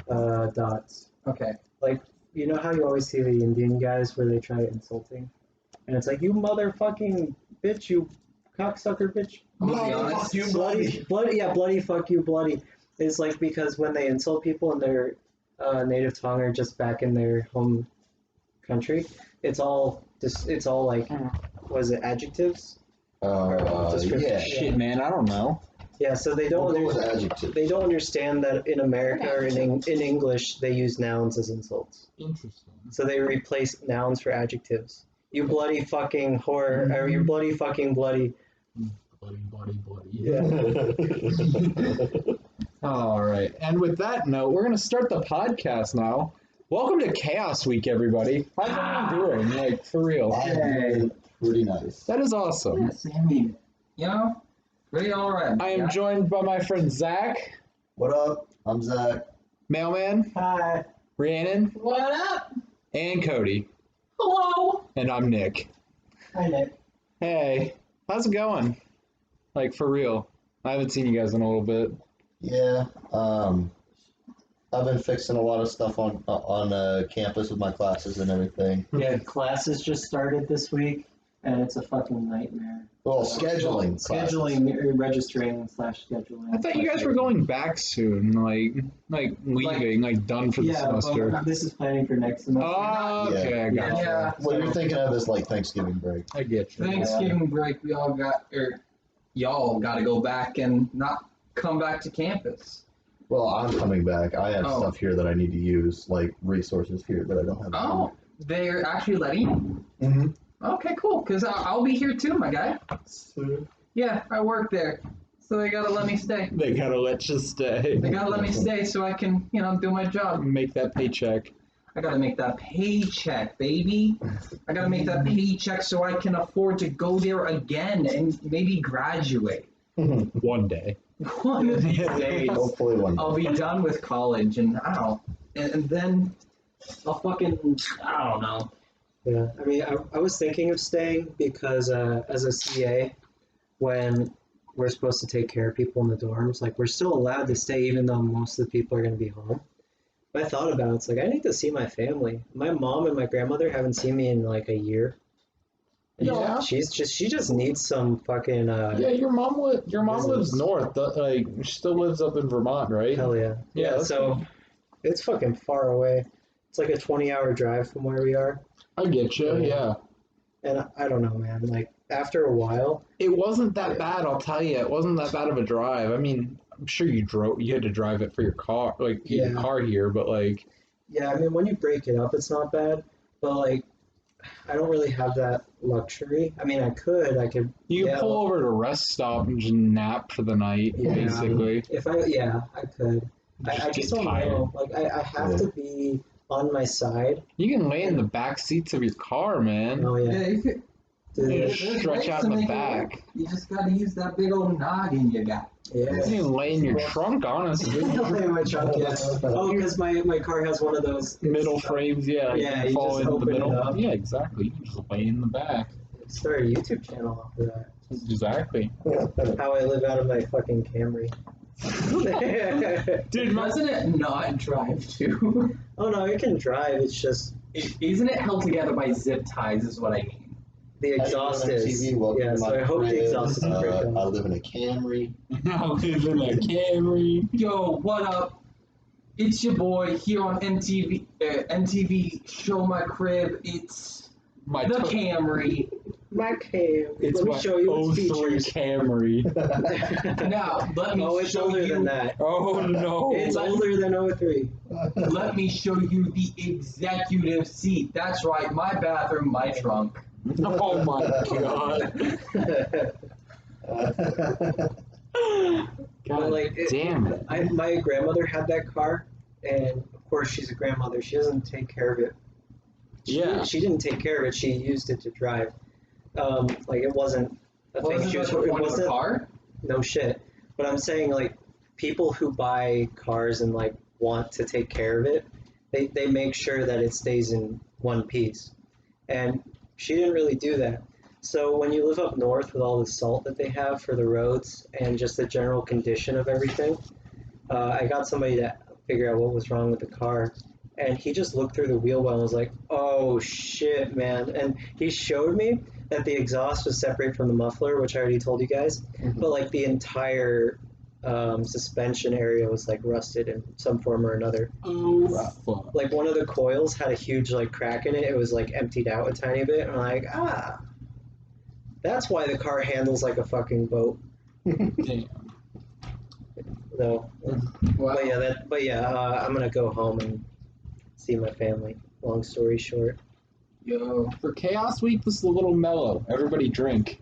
dots. Okay. Like, you know how you always see the Indian guys where they try insulting? And it's like, you motherfucking bitch, you cocksucker bitch. I'm gonna be honest. You bloody. Yeah, bloody, fuck you, bloody. It's like because when they insult people in their native tongue or just back in their home country, it's all like, what is it, adjectives? Yeah. Shit, man, I don't know. Yeah, so they don't What was adjective? they don't understand that in America or in English they use nouns as insults. Interesting. So they replace nouns for adjectives. You bloody fucking whore, or you bloody fucking bloody. Bloody. Yeah. All right. And with that note, we're going to start the podcast now. Welcome to Chaos Week, everybody. How's everyone doing? Like, for real. Hey. Pretty nice. That is awesome. Yes, I mean, you know, pretty all right. I am joined by my friend Zach, What up? I'm Zach. Mailman, Hi. Rhiannon, What up? and Cody. Hello. And I'm Nick. Hi, Nick. Hey, how's it going? Like, for real. I haven't seen you guys in a little bit. Yeah. I've been fixing a lot of stuff on campus with my classes and everything. Yeah, classes just started this week, and it's a fucking nightmare. Well, scheduling. classes. Registering / scheduling. I thought you guys were going back soon, like leaving, like done for the semester. But this is planning for next semester. Oh, okay, I got you. Yeah. What you're thinking of is like Thanksgiving break. I get you. Thanksgiving break, y'all got to go back and not come back to campus. Well, I'm coming back. I have Oh. stuff here that I need to use, like resources here that I don't have. Oh, they're actually letting you? Mm-hmm. Okay, cool, because I'll be here too, my guy. Yeah, I work there, so they got to let me stay. They gotta let you stay. They got to let me stay so I can, do my job. Make that paycheck. I gotta make that paycheck, baby. I gotta make that paycheck so I can afford to go there again and maybe graduate. One day. One of these days, Hopefully one day. I'll be done with college and and then I'll fucking, I don't know. Yeah, I mean, I was thinking of staying because as a CA, when we're supposed to take care of people in the dorms, like we're still allowed to stay even though most of the people are going to be home. But I thought about it, it's like I need to see my family. My mom and my grandmother haven't seen me in like a year. And Yeah. she just needs some fucking Yeah, your mom lives north. Like, she still lives up in Vermont, right? hell yeah. Yeah, that's so cool. it's fucking far away. It's like a 20-hour drive from where we are. I get you. Yeah. And I don't know, man. Like after a while, It wasn't that bad, I'll tell you. It wasn't that bad of a drive. I mean, I'm sure you had to drive it for your car, like get your Yeah. car here, but like, yeah, I mean, when you break it up, it's not bad. But like, I don't really have that luxury. I mean, I could you can yeah, pull over to a rest stop and just nap for the night, Yeah. basically. if I could. I just get don't tired. know. Like, I have to be on my side. You can lay in the back seats of your car, man. Oh yeah. You could, Dude, Yeah, there's stretch ways out to in the make it back. work. You just gotta use that big old noggin you got. yeah. You can lay in your trunk, honestly. In my trunk, yeah. Oh, because my car has one of those Middle frames, yeah. Yeah, You you fall just into the open it middle. up. Yeah, exactly. You can just lay in the back. Start a YouTube channel off of that. Exactly. How I live out of my fucking Camry. Dude, Doesn't it not drive too? Oh no, it can drive. It's just Isn't it held together by zip ties is what I mean? the exhaust Hi, is. TV, welcome Yeah, to so my I hope the crib. exhaust is I breaking. live in a Camry. I live in a Camry. Yo, what up? It's your boy here on MTV Show My Crib. It's My the to- Camry. My Cam. It's Let me my show you its 03 features. Camry. Now, let me Oh, it's show older you. than that. Oh no. It's older than 03. Let me show you the executive seat. That's right, my bathroom, my trunk. Oh my god. But like, Damn it. my grandmother had that car, and of course she's a grandmother. She doesn't take care of it. Yeah. She didn't take care of it. She used it to drive. Like it wasn't a thing. Wasn't She was, that the it point of the wasn't car? no shit. But I'm saying like people who buy cars and like want to take care of it, they make sure that it stays in one piece. And she didn't really do that. So when you live up north with all the salt that they have for the roads and just the general condition of everything, I got somebody to figure out what was wrong with the car. And he just looked through the wheel well and was like, "Oh shit, man!" And he showed me that the exhaust was separate from the muffler, which I already told you guys. But like the entire suspension area was like rusted in some form or another. Oh, fuck. Like one of the coils had a huge like crack in it. It was like emptied out a tiny bit. And I'm like, that's why the car handles like a fucking boat. Damn. So, Wow. but yeah, I'm gonna go home and see my family. Long story short. Yo. For Chaos Week, this is a little mellow. Everybody drink.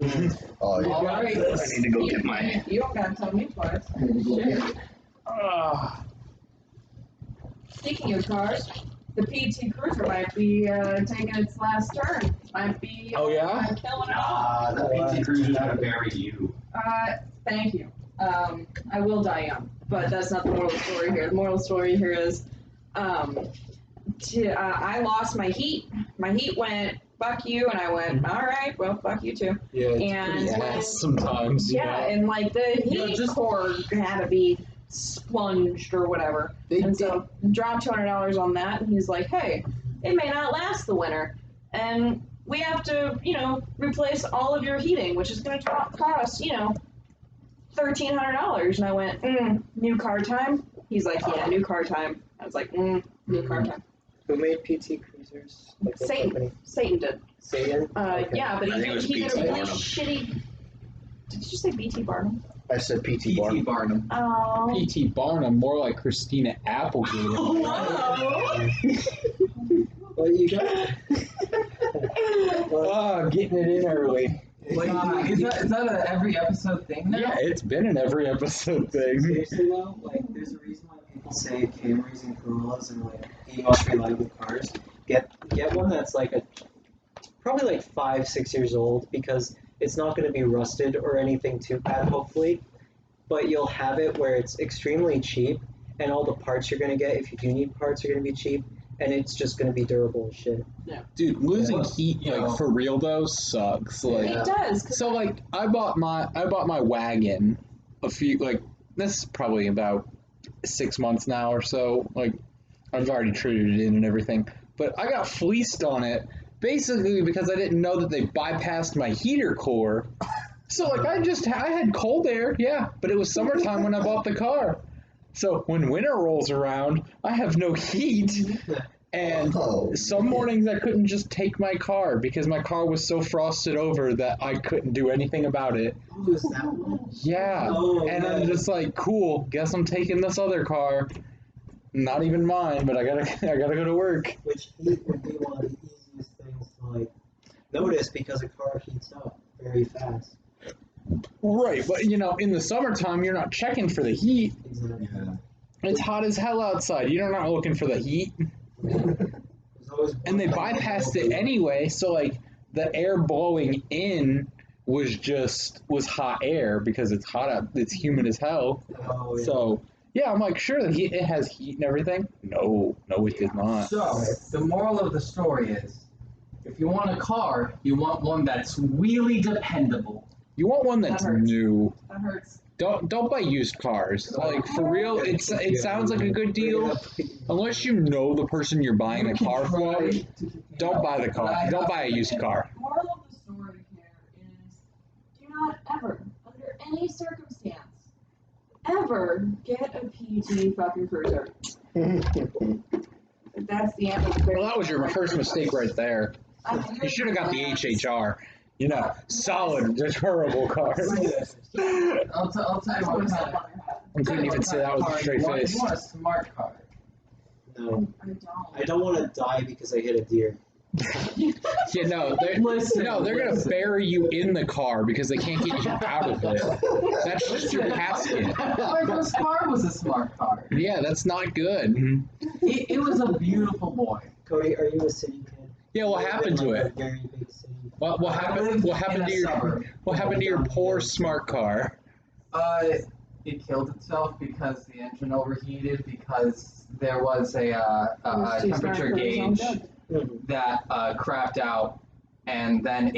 Oh, yeah. All right. I need to go get my. You don't gotta tell me twice. Shit. Speaking of cars, the PT Cruiser might be taking its last turn. Might be Oh, yeah? killing it off. The PT Cruiser's gonna bury you. Thank you. I will die young, but that's not the moral of the story here. The moral of the story here is, I lost my heat. My heat went, fuck you, and I went, all right, well, fuck you too. Yeah, it's And pretty when- ass sometimes. you Yeah, know? and like the Yeah, heat just- cord had to be sponged or whatever. They And so dropped $200 on that, and he's like, hey, it may not last the winter, and we have to, replace all of your heating, which is going to cost, $1,300. And I went, new car time? He's like, yeah, new car time. I was like, new car time. Who made PT Cruisers? Like what company? Satan did. Satan? Okay. Yeah, but I think it was he did a PT really Barnum. shitty. Did you say BT Barnum? I said PT P.T. Barnum. Barnum. Oh. P.T. Barnum, more like Christina Applegate. Whoa. What you got? Oh, getting it in early. Like, is that an every episode thing now? Yeah, it's been an every episode thing. Seriously though, like there's a reason why people say Camrys and Corollas and like the most reliable cars. Get one that's like probably like 5-6 years old, because it's not going to be rusted or anything too bad, hopefully. But you'll have it where it's extremely cheap, and all the parts you're going to get, if you do need parts, are going to be cheap, and it's just going to be durable as shit. Dude, losing Yeah. heat, like, for real though, sucks. Like, It does. 'Cause so like, I bought my wagon this is probably about 6 months now or so. Like, I've already traded it in and everything, but I got fleeced on it basically because I didn't know that they bypassed my heater core. So like, I had cold air, yeah, but it was summertime when I bought the car. So when winter rolls around, I have no heat. And Oh, some mornings I couldn't just take my car because my car was so frosted over that I couldn't do anything about it. Oh, is that one? Yeah. Oh, And I'm man. just like, cool, guess I'm taking this other car. Not even mine, but I gotta go to work. Which heat would be one of the easiest things to like notice, because a car heats up very fast. Right, but in the summertime you're not checking for the heat. Exactly. It's hot as hell outside. You're not looking for the heat. There's always And they one- bypassed it anyway, so like the air blowing in was hot air because it's hot out, it's humid as hell. Oh, yeah. So yeah, I'm like, sure, it has heat and everything. No, it did not. So, the moral of the story is, if you want a car, you want one that's really dependable. You want one that's That hurts. new. that hurts. Don't buy used cars. Like for real, it sounds like a good deal. Unless you know the person you're buying the car for, don't buy the car. Don't buy a used car. Moral of the story here is, do not ever, under any circumstance, ever get a PT fucking cruiser. That's the end of the Well, that was your first mistake right there. You should have got the HHR. Solid, deterrable car. I'll tell you what kind of. I couldn't even say that with a straight face. You want a smart car. No, I don't. I don't want to die because I hit a deer. Yeah, no, they're gonna Listen. bury you in the car because they can't get you out of it. That's just your casket. My first car was a smart car. Yeah, that's not good. It was a beautiful boy. Cody, are you a city kid? Yeah, what You live happened in, to like, it? a very big city. What happened? What happened to your poor smart car? It killed itself because the engine overheated, because there was a temperature gauge that crapped out, and then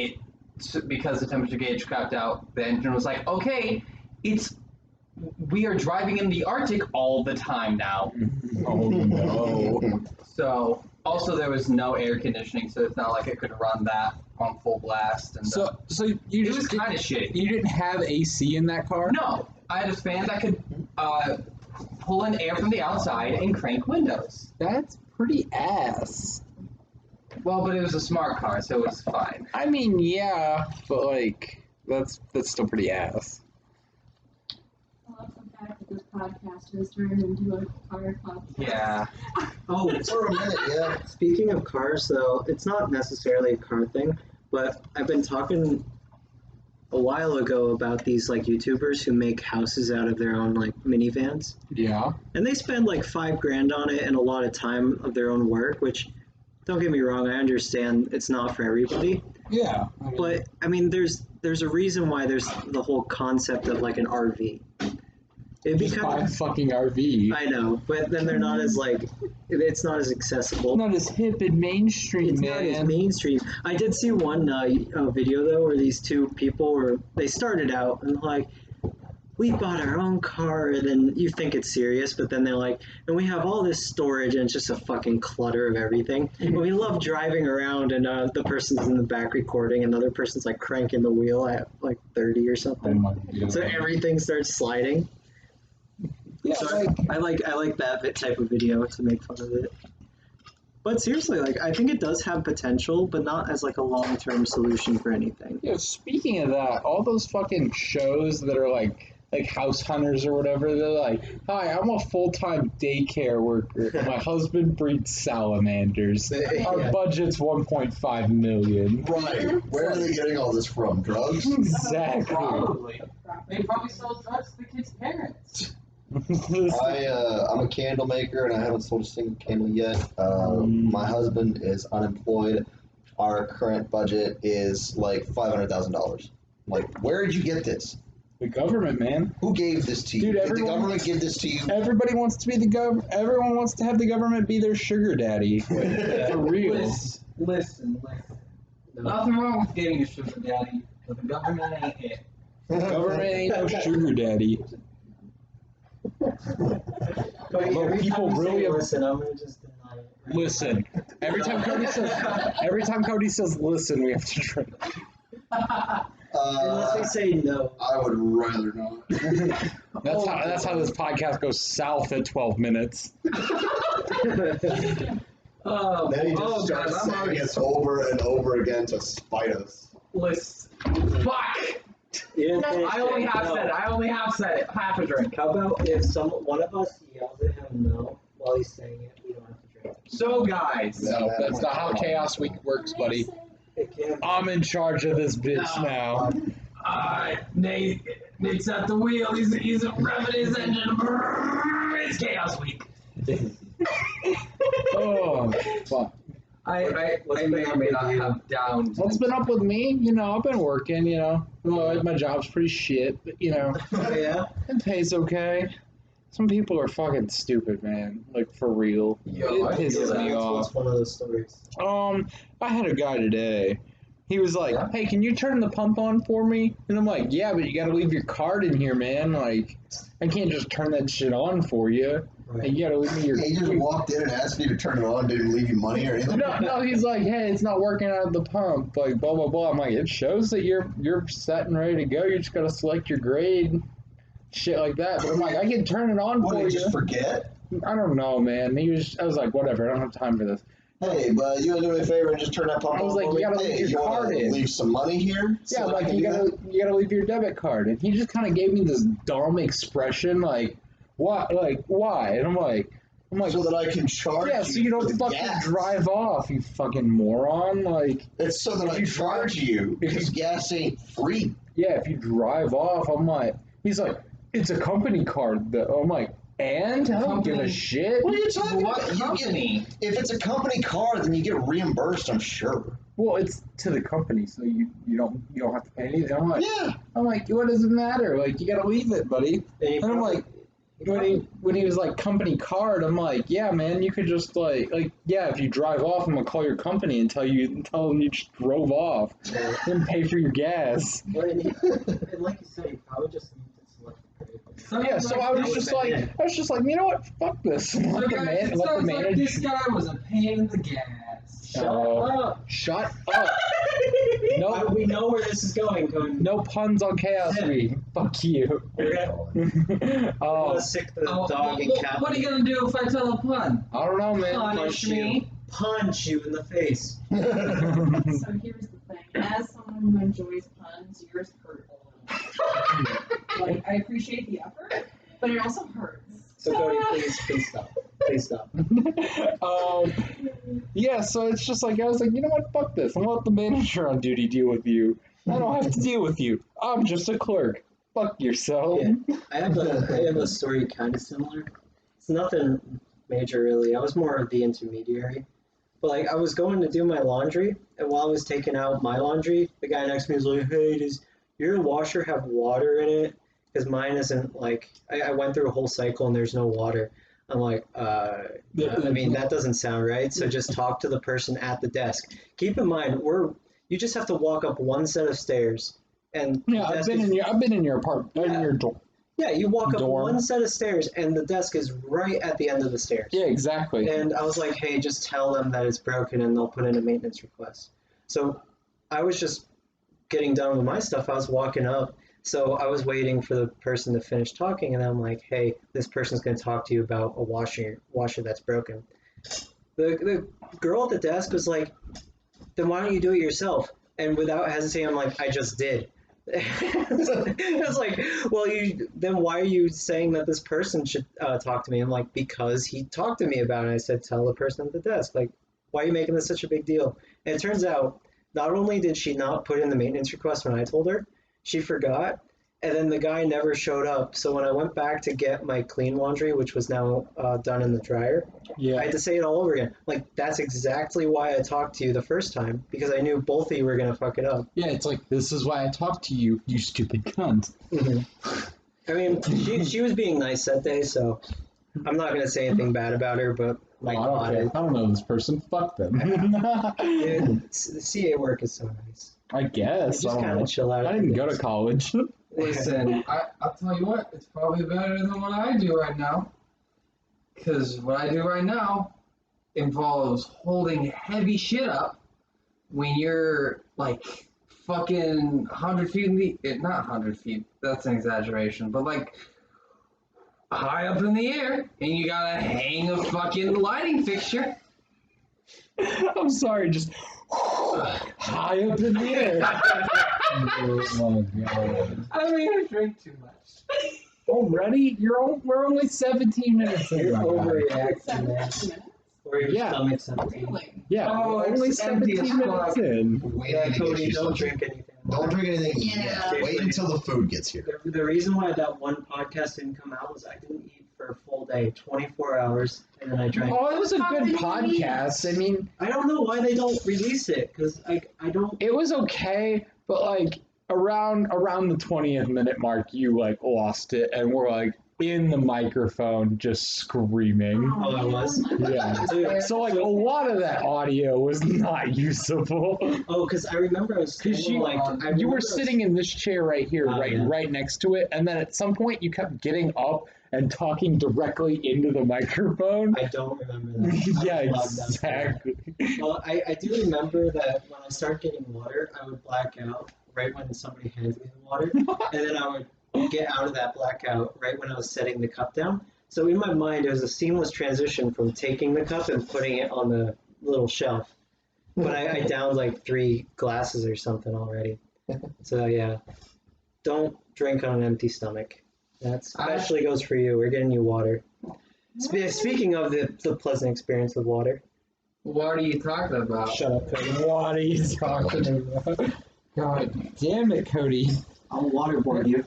because the temperature gauge crapped out, the engine was like, okay, it's we are driving in the Arctic all the time now. Oh no. So also there was no air conditioning, so it's not like it could run that on full blast. And So you it was just kind of shitty. you didn't have AC in that car? No, I had a fan that could pull in air from the outside and crank windows. That's pretty ass. Well, but it was a smart car, so it was fine. I mean, yeah, but like that's still pretty ass. I love the fact that this podcast has turned into a car podcast. Yeah. Oh, For a minute, yeah. speaking of cars, though, it's not necessarily a car thing, but I've been talking a while ago about these like YouTubers who make houses out of their own like minivans, Yeah. and they spend like $5,000 on it and a lot of time of their own work. Which, don't get me wrong, I understand it's not for everybody, Yeah. but I mean, there's a reason why there's the whole concept of like an RV. It'd be just buy kind a of, fucking RV. I know, but then they're not as like, it's not as accessible. Not as hip and mainstream, It's man. not as mainstream. I did see one video though where these two people they started out and like, we bought our own car, and then you think it's serious, but then they're like, and we have all this storage and it's just a fucking clutter of everything. And we love driving around, and the person's in the back recording, and the other person's like cranking the wheel at like 30 or Oh something. my God. So everything starts sliding. Yeah, So like, I like that type of video to make fun of it. But seriously, like I think it does have potential, but not as like a long-term solution for anything. yeah, speaking of that, all those fucking shows that are like House Hunters or whatever, they're like, hi, I'm a full-time daycare worker. My husband breeds salamanders. Our Yeah. budget's 1.5 million. Right. Where are they getting all this from? Drugs? Exactly. Probably. They probably sold drugs to the kid's parents. I'm a candle maker and I haven't sold a single candle yet. My husband is unemployed. Our current budget is like $500,000. Like, where did you get this? The government, man. Who gave this to you? Dude, Did the everyone- government give this to you? Everybody wants to be everyone wants to have the government be their sugar daddy. For real. Listen. Nothing wrong with getting a sugar daddy, but the government ain't it. Government ain't no sugar daddy. But Although every people time you really say have- listen, I'm gonna just deny it. Listen. Every time Cody says listen, we have to drink. Unless they say no. I would rather not. That's how this podcast goes south at 12 minutes. Oh, Then he just oh starts God, I'm saying already it over and over again to spite us. listen. Fuck! You didn't finish I only it. have No. said it. I only have said it. Half a drink. How about if one of us yells at him no while he's saying it, we don't have to drink. So, guys. No, that's not how Chaos Week works, buddy. It can. I'm in charge of this bitch now. Nate's at the wheel. He's revving his engine. It's Chaos Week. Oh, fuck. I may or may not have down. What's been up with me? You know, I've been working, you know. Well, my job's pretty shit, but, you know, Oh, yeah. it pays okay. Some people are fucking stupid, man. Like, for real. Yo, I It feel pisses that. me off. It's one of those stories. I had a guy today. He was like, Yeah? hey, can you turn the pump on for me? And I'm like, yeah, but you gotta leave your card in here, man. Like, I can't just turn that shit on for you. Right. And you gotta leave me your... He just walked in and asked me to turn it on, didn't leave you money or anything. No, he's like, hey, it's not working out of the pump. Like, blah, blah, blah. I'm like, it shows that you're set and ready to go. You just gotta select your grade. Shit like that. But I'm like, I can turn it on What, for did you. you just forget? I don't know, man. I was like, whatever, I don't have time for this. Hey, but you want to do me a favor and just turn that pump on? I was like, for you me? gotta Hey, leave your you wanna card in. leave some money here? Yeah, so that I like can you do gotta leave your debit card, and he just kind of gave me this dumb expression, like, what, like, why? And I'm like, that? So that I can charge yeah, you. so you for don't the fucking gas. drive off, you fucking moron. Like, It's so that If I you charge you because gas ain't free. yeah, if you drive off, I'm like, he's like, it's a company card. Though. I'm like, and I don't give a Company? shit. What are you talking What about? You company? if it's a company car, then you get reimbursed. I'm sure. Well, it's to the company, so you don't have to pay anything. Yeah. I'm like, what does it matter? Like, you gotta leave it, buddy. And I'm like, when he was like company card, I'm like, yeah, man, you could just like yeah, if you drive off, I'm gonna call your company and tell them you just drove off and pay for your gas. and like you said, you probably just need to select the grade. Yeah, so I was just like, you know what? Fuck this. Let the manager. This guy was a pain in the gas. Shut up. Shut up. No, we know where this is going, Cody. No puns on Chaos Week. Fuck you. We're gonna sick the dog and cat. What are you gonna do if I tell a pun? I don't know, man. Punch you. Punch you in the face. So here's the thing. As someone who enjoys puns, yours hurt a little. Like, I appreciate the effort, but it also hurts. So Cody, please stop. Please stop. Yeah, so it's just like, I was like, you know what? Fuck this. I'm gonna let the manager on duty deal with you. I don't have to deal with you. I'm just a clerk. Fuck yourself. Yeah. I have a story kind of similar. It's nothing major really. I was more of the intermediary. But like I was going to do my laundry, and while I was taking out my laundry, the guy next to me was like, "Hey, does your washer have water in it? Because mine isn't like I went through a whole cycle and there's no water." I'm like, I mean that doesn't sound right. So just talk to the person at the desk. Keep in mind, you just have to walk up one set of stairs, and yeah, I've been in your apartment, in your door. Yeah, you walk up Dorm. one set of stairs, and the desk is right at the end of the stairs. Yeah, exactly. And I was like, hey, just tell them that it's broken, and they'll put in a maintenance request. So I was just getting done with my stuff. I was walking up, so I was waiting for the person to finish talking, and I'm like, hey, this person's going to talk to you about a washer that's broken. The girl at the desk was like, then why don't you do it yourself? And without hesitating, I'm like, I just did. I was like, well, then why are you saying that this person should talk to me? I'm like, because he talked to me about it. I said, tell the person at the desk. Like, why are you making this such a big deal? And it turns out, not only did she not put in the maintenance request when I told her, she forgot. And then the guy never showed up. So when I went back to get my clean laundry, which was now done in the dryer, I had to say it all over again. Like, that's exactly why I talked to you the first time, because I knew both of you were going to fuck it up. Yeah, it's like, this is why I talked to you, you stupid cunt. Mm-hmm. I mean, she was being nice that day, so I'm not going to say anything bad about her, but my God. I don't know this person. Fuck them. Dude, the CA work is so nice. I guess. Just kind of chill out. I didn't go to college. Listen, I'll tell you what, it's probably better than what I do right now. Because what I do right now involves holding heavy shit up when you're like fucking 100 feet in the not 100 feet, that's an exaggeration, but like high up in the air, and you gotta hang a fucking lighting fixture. I'm sorry, just high up in the air. Oh my God. I mean, I drink too much. Already? We're only 17 minutes in. You're my God. overreacting, man. Or your Yeah. stomach's empty. Really? Yeah, Oh, only it's empty 17 as minutes fuck. in. Wait Yeah, to get Cody, you don't something. drink anything. Don't drink anything Yeah. yet. Wait until the food gets here. The reason why that one podcast didn't come out was I didn't eat for a full day, 24 hours, and then I drank. Oh, it was a good How many podcast. I mean, I don't know why they don't release it, because I don't. it was okay, but like around the 20th minute mark, you like lost it, and we're like in the microphone just screaming. Oh, I was? Yeah. Dude, So like a lot of that audio was not usable. oh, because I remember I was Because kinda like you were sitting in this chair right here, Oh, right yeah. right next to it, and then at some point you kept getting up and talking directly into the microphone. I don't remember that. Yeah, I was logged out. exactly. Well, I do remember that when I started getting water, I would black out right when somebody handed me the water, and then I would get out of that blackout right when I was setting the cup down. So in my mind, it was a seamless transition from taking the cup and putting it on the little shelf. But I downed like 3 glasses or something already. So yeah, don't drink on an empty stomach. That especially goes for you. We're getting you water. Speaking of the pleasant experience with water. What are you talking about? Shut up, Cody. What are you talking about? God damn it, Cody. I'll waterboard you.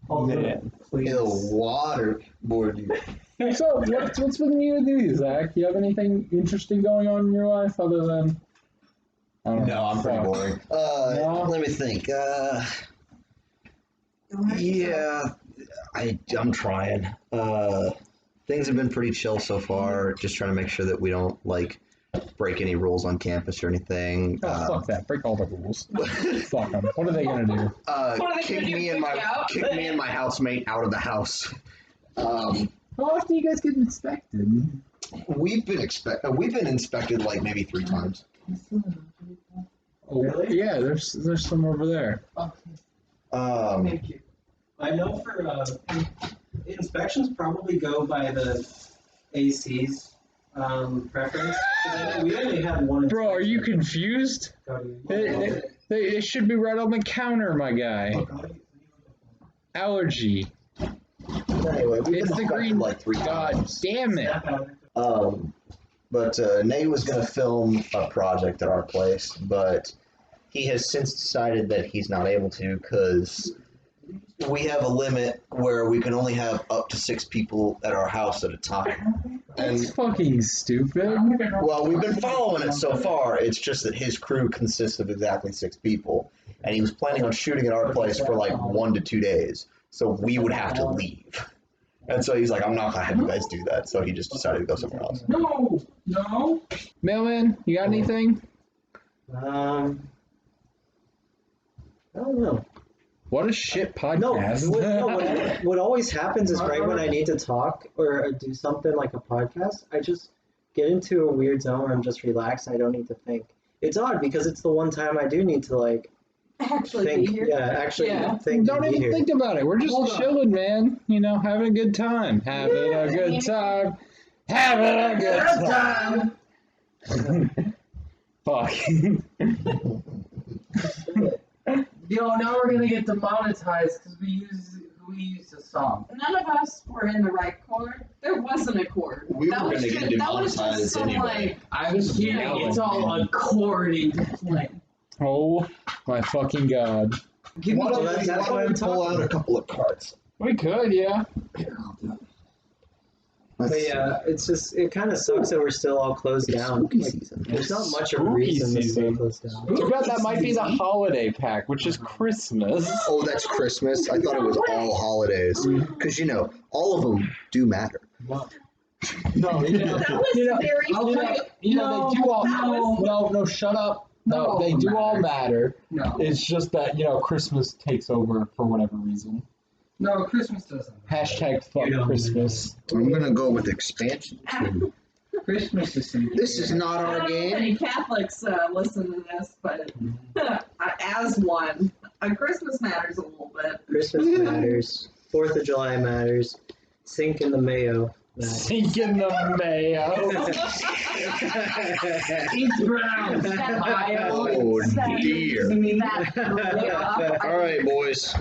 Oh man, please. It'll waterboard you. So what's with you and you, Zach? You have anything interesting going on in your life other than? I don't know. No, I'm pretty boring. No? Let me think. Yeah, I'm trying. Things have been pretty chill so far. Just trying to make sure that we don't like break any rules on campus or anything. Oh, fuck that. Break all the rules. Fuck them. What are they gonna do? What are they Kick gonna do, me and kick you out? my housemate out of the house. How often do you guys get inspected? We've been inspected like maybe 3 times. Oh, Really? yeah, there's some over there. Thank you. I know for inspections probably go by the AC's preference. 'Cause I know we only had one. Bro, are you inspection. confused? Cody. They should be right on the counter, my guy. Allergy. Anyway, we've It's been the inspected green. like 3 God times. damn it. Snap out of it. But Nate was going to film a project at our place, but he has since decided that he's not able to because we have a limit where we can only have up to 6 people at our house at a time. That's And fucking stupid. well, we've been following it so far. It's just that his crew consists of exactly 6 people, and he was planning on shooting at our place for like 1 to 2 days. So we would have to leave. And so he's like, I'm not gonna have you guys do that. So he just decided to go somewhere else. No. Mailman, you got anything? I don't know. What a shit No, podcast. what always happens is right when I need to talk or do something like a podcast, I just get into a weird zone where I'm just relaxed and I don't need to think. It's odd because it's the one time I do need to like Actually think. be here. Yeah, actually Yeah. think. Don't and be even here. think about it. We're just Hold on. chilling, man. You know, having a good time. Having a good time. Having a good time. Fuck. Yo, now we're gonna get demonetized because we used a song. None of us were in the right chord. There wasn't a chord. We That were was gonna just- get that was just demonetized some, anyway. like, I'm Just kidding. yelling, It's all man. according to plan. Oh my fucking god. Give me Why don't Well, we, that's why why don't I'm we pull talking. out a couple of cards? We could, yeah. But yeah, it's just it kind of sucks that we're still all closed down. Spooky Like, season. there's not much of a Spooky reason to stay season. closed down. Too bad that might be the holiday pack, which is Christmas. Oh, that's Christmas. I thought it was all holidays because all of them do matter. No, you know, That was you know, very you know, you know, they do all. No, shut up. No, they do all matter. No. It's just that Christmas takes over for whatever reason. No, Christmas doesn't. Hashtag fuck You know, Christmas. I'm gonna go with expansion 2. Christmas is something. This is not I our don't know if game. any Catholics listen to this, but as one, Christmas matters a little bit. Christmas matters. 4th of July matters. Sink in the mayo matters. Sink in the mayo. It's brown. That Oh, that- dear. that- All right, boys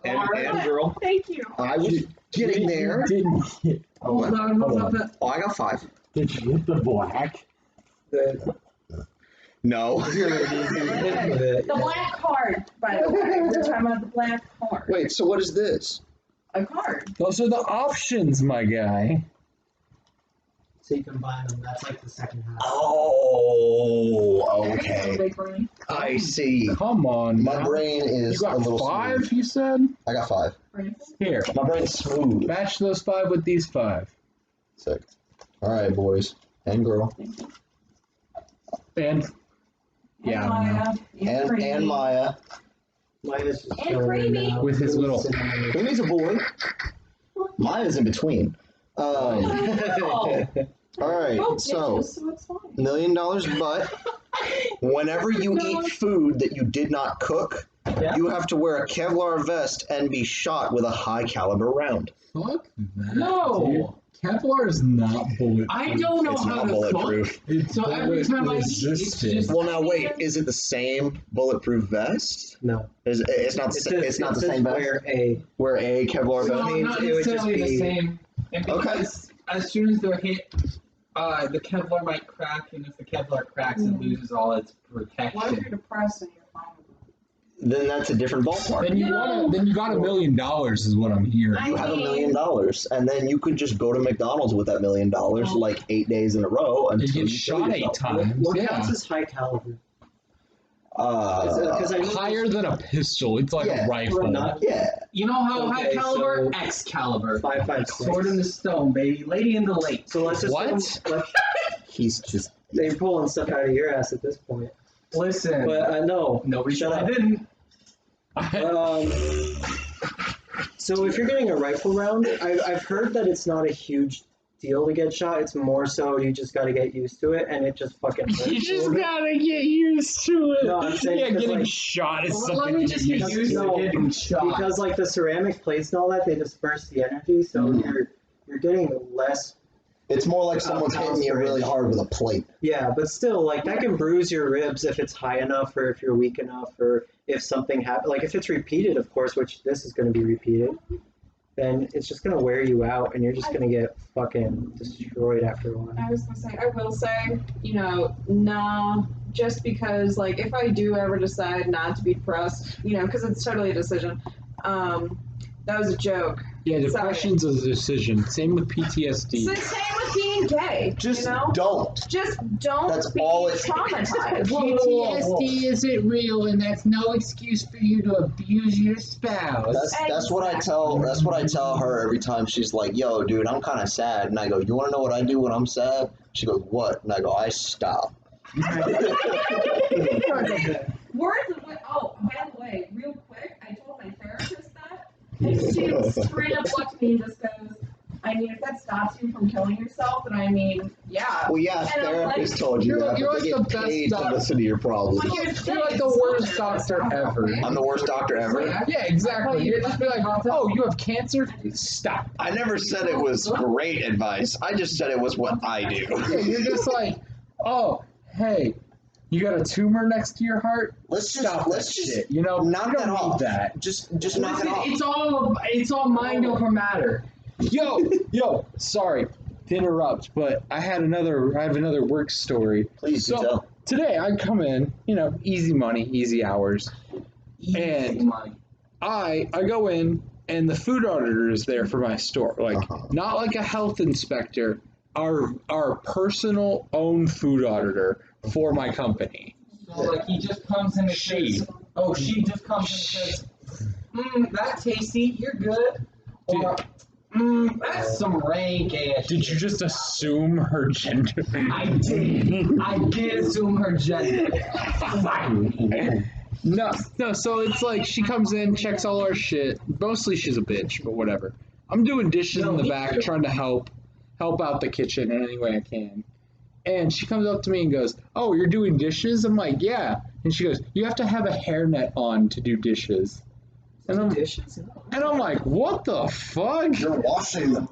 and girl. Thank you. I was getting there. Didn't hit. Hold on, hold on. Oh, I got 5. Did you hit the black? No. The black card, by the way. We're talking about the black card. Wait. So what is this? A card. Those are the options, my guy. So you combine them. That's like the second half. Oh, There you okay. go, big brain. I see. Come on. My now. brain You is a got little 5, smooth. you said? I got 5. Here. My brain's smooth. Match those 5 with these 5. Sick. All right, boys and girl And yeah, I don't know. and Maya. Maya's just And chilling creamy. now. With his little- Creamy's a boy. Maya's in between. Oh. All right, Oh, so bitches, so it's fine. $1 million but whenever you eat food that you did not cook, Yeah. you have to wear a Kevlar vest and be shot with a high caliber round. Fuck that. No. dude. Kevlar is not bulletproof. I don't know It's how not to bulletproof. It's So every time I eat, it's resistant. just- Well, now wait, is it the same bulletproof vest? No. It's not. It's not the same vest. Wear a. Wear a Kevlar cook. vest. No, means not it would just necessarily be- the same. And because as soon as they're hit, the Kevlar might crack, and if the Kevlar cracks, it loses all its What if protection. you're depressed and you're fine with it? Then that's a different ballpark. Then you got $1 million is what I'm hearing. You have $1 million, and then you could just go to McDonald's with that $1 million like 8 days in a row You until get you kill shot 8 yourself. times. What Yeah. counts as high caliber? Uh, I know Higher than a pistol. It's like Yeah. a rifle. Not yeah. You know how high Okay, caliber? so- Excalibur. 5.56. Sword in the stone, baby. Lady in the lake. So let's just What? let's, He's just They're pulling stuff out of your ass at this point. Listen, But no, nobody shut said up. I didn't. So if you're getting a rifle round, I've heard that it's not a huge deal to get shot. It's more so you just got to get used to it, and it just fucking hurts. You a just little bit. gotta get used to it. No, I'm saying yeah, 'cause, getting like- shot is Well, something let me you just get get used used to. to getting shot. Because like the ceramic plates and all that, they disperse the energy, so you're getting less. It's more like someone's hitting you really hard with a plate. Yeah, but still, like that can bruise your ribs if it's high enough, or if you're weak enough, or if something happens. Like if it's repeated, of course, which this is going to be repeated, then it's just going to wear you out, and you're just going to get fucking destroyed after a while. I was gonna say, I will say, nah, just because, like, if I do ever decide not to be depressed, because it's totally a decision, that was a joke. Yeah, depression's a decision. Same with PTSD. So same with being gay, Just you know? don't. Just don't That's be all it- traumatized. PTSD isn't real, and that's no excuse for you to abuse your spouse. That's what I tell. That's what I tell her every time she's like, "Yo, dude, I'm kind of sad," and I go, "You want to know what I do when I'm sad?" She goes, "What?" And I go, "I stop." Oh, by the way, real quick, I told my therapist that, and she straight up looked at me and just goes, I mean, if that stops you from killing yourself, then I mean, yeah. Well, yeah, And I'm therapist like, told you that, you're but they like get the paid best to listen to your problems. Well, You're like the worst doctor ever. I'm the worst doctor ever. Yeah, exactly. You'd just be like, oh, you have cancer? Stop. I never said it was great advice. I just said it was what I do. Yeah, you're just like, oh, hey, you got a tumor next to your heart? Let's just Stop let's that just shit. You know, knock you don't that need off. that. Just knock it off. It's all mind over matter. Yo, sorry to interrupt, but I have another work story. Please do So tell. today I come in, easy money, easy hours. And money. I go in and the food auditor is there for my store. Like not like a health inspector, our personal own food auditor for my company. So like he just comes in and says, she just comes in and says, that's tasty, you're good. Or that's some rank ass. Did you just assume her gender? I did assume her gender. No, so it's like she comes in, checks all our shit. Mostly she's a bitch, but whatever. I'm doing dishes in the back, trying to help out the kitchen in any way I can. And she comes up to me and goes, "Oh, you're doing dishes?" I'm like, "Yeah." And she goes, "You have to have a hairnet on to do dishes." And I'm like, "What the fuck?" You're washing them.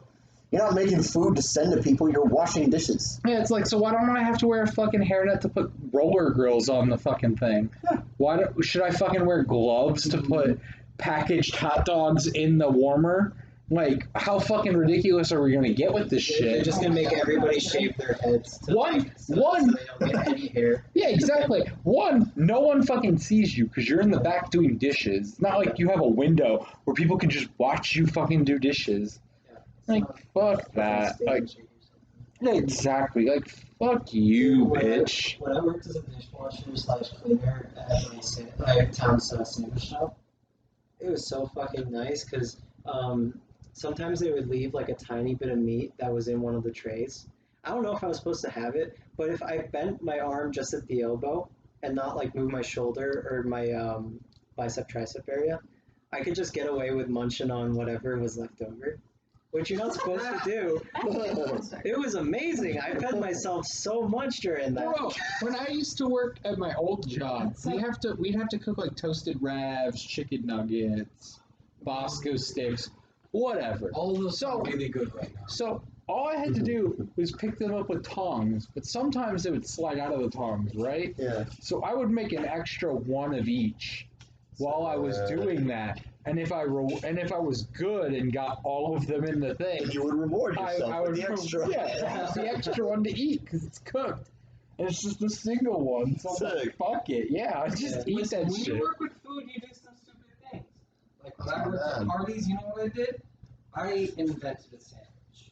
You're not making food to send to people. You're washing dishes. Yeah, it's like, so why don't I have to wear a fucking hairnet to put roller grills on the fucking thing? Should I fucking wear gloves to put packaged hot dogs in the warmer? Like, how fucking ridiculous are we gonna get with this They're shit? just gonna make everybody shave their heads. One. So they don't get any hair. Yeah, exactly. One, no one fucking sees you because you're in the back doing dishes. It's not like you have a window where people can just watch you fucking do dishes. Like, fuck that. Like, yeah, exactly. Like, fuck you, bitch. When I worked as a dishwasher / cleaner at my town sandwich shop, it was so fucking nice because sometimes they would leave like a tiny bit of meat that was in one of the trays. I don't know if I was supposed to have it, but if I bent my arm just at the elbow and not like move my shoulder or my bicep tricep area, I could just get away with munching on whatever was left over, which you're not supposed to do. It was amazing. I fed myself so much during that. Bro, when I used to work at my old job, we'd have to cook like toasted ravs, chicken nuggets, Bosco sticks, whatever. All of those are really good right now. So all I had to do was pick them up with tongs, but sometimes they would slide out of the tongs, right? Yeah. So I would make an extra one of each while I was doing that. And if I was good and got all of them in the thing, You would reward yourself I with would the extra. Yeah, it's the extra one to eat because it's cooked. And it's just a single one. So I'm like, Sick. fuck it. Yeah, I just eat that When shit. you work with food, you do some stupid things. Like when I Not worked at bad. parties, you know what I did? I invented a sandwich.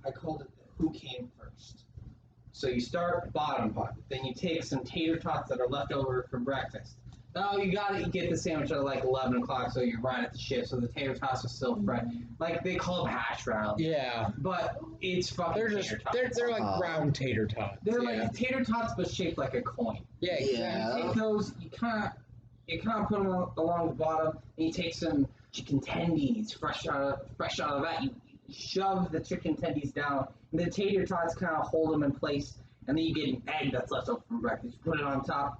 I called it the Who Came First. So you start bottom pot, then you take some tater tots that are left over from breakfast. No, you gotta get the sandwich at like 11 o'clock, so you're right at the shift, so the tater tots are still fresh. Like they call them hash browns, Yeah. but it's fucking They're just tater tots. they're like round tater tots. They're like tater tots, but shaped like a coin. Yeah, Yeah. You take those, you kind of put them along the bottom, and you take some chicken tendies fresh out of that. You shove the chicken tendies down, and the tater tots kind of hold them in place, and then you get an egg that's left over from breakfast. You put it on top.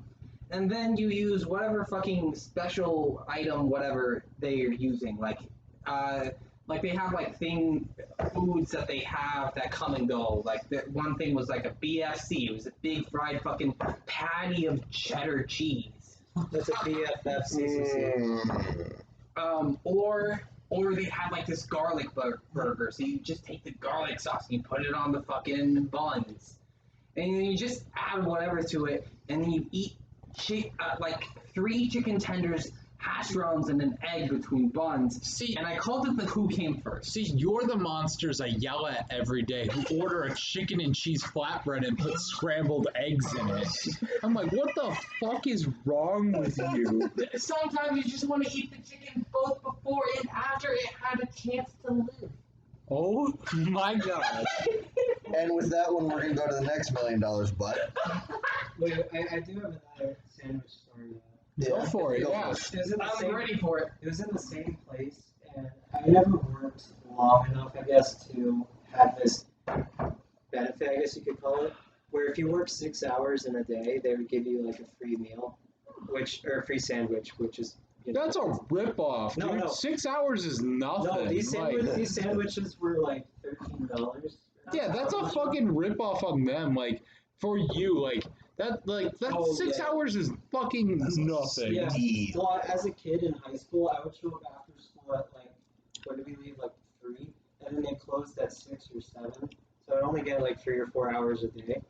And then you use whatever fucking special item, whatever they're using. Like they have like foods that they have that come and go. Like that one thing was like a BFC. It was a big fried fucking patty of cheddar cheese. That's a BFFCCC. Or they have like this garlic burger. So you just take the garlic sauce and you put it on the fucking buns, and then you just add whatever to it, and then you eat. Like 3 chicken tenders, hash browns, and an egg between buns. See, and I called it the who came first. See, you're the monsters I yell at every day who order a chicken and cheese flatbread and put scrambled eggs in it. I'm like, what the fuck is wrong with you? Sometimes you just want to eat the chicken both before and after it had a chance to live. Oh my god. And with that one, we're gonna go to the next $1 million butt. Wait, I do have another sandwich story. Go for it, Go yeah. It was in the I'm same, ready for it. It was in the same place, and I never worked long enough, I guess, to have this benefit, I guess you could call it, where if you work 6 hours in a day, they would give you like a free meal, or a free sandwich, which is. That's a ripoff, dude. No. 6 hours is nothing. No, these sandwiches were like $13. Yeah, that's a fucking ripoff on them. Like, for you, like, that's Oh, 6 yeah. hours is fucking nothing. Yeah. Indeed. Well, as a kid in high school, I would show up after school at like, when did we leave? Like 3, and then they closed at 6 or 7, so I'd only get like 3 or 4 hours a day.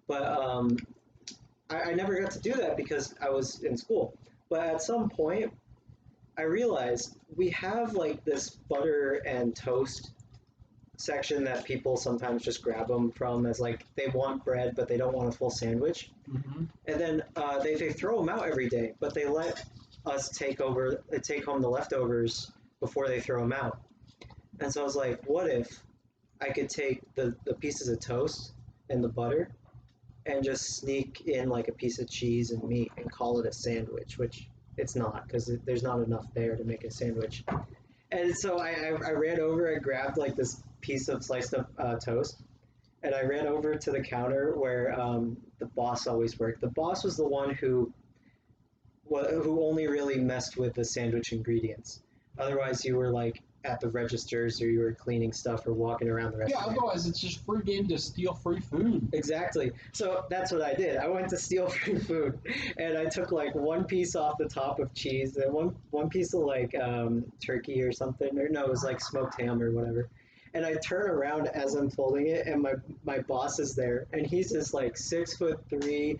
But I never got to do that because I was in school. But at some point, I realized we have like this butter and toast section that people sometimes just grab them from as like they want bread but they don't want a full sandwich, and then they throw them out every day, but they let us take home the leftovers before they throw them out. And so I was like, what if I could take the pieces of toast and the butter and just sneak in like a piece of cheese and meat and call it a sandwich, which it's not because there's not enough there to make a sandwich. And so I ran over and grabbed like this piece of sliced up toast, and I ran over to the counter where the boss always worked. The boss was the one who only really messed with the sandwich ingredients. Otherwise, you were like at the registers or you were cleaning stuff or walking around the Yeah, restaurant. otherwise it's just free game to steal free food. Exactly. So that's what I did. I went to steal free food, and I took like one piece off the top of cheese and one piece of like turkey or something, or no, it was like smoked ham or whatever. And I turn around as I'm folding it, and my boss is there, and he's just like 6'3".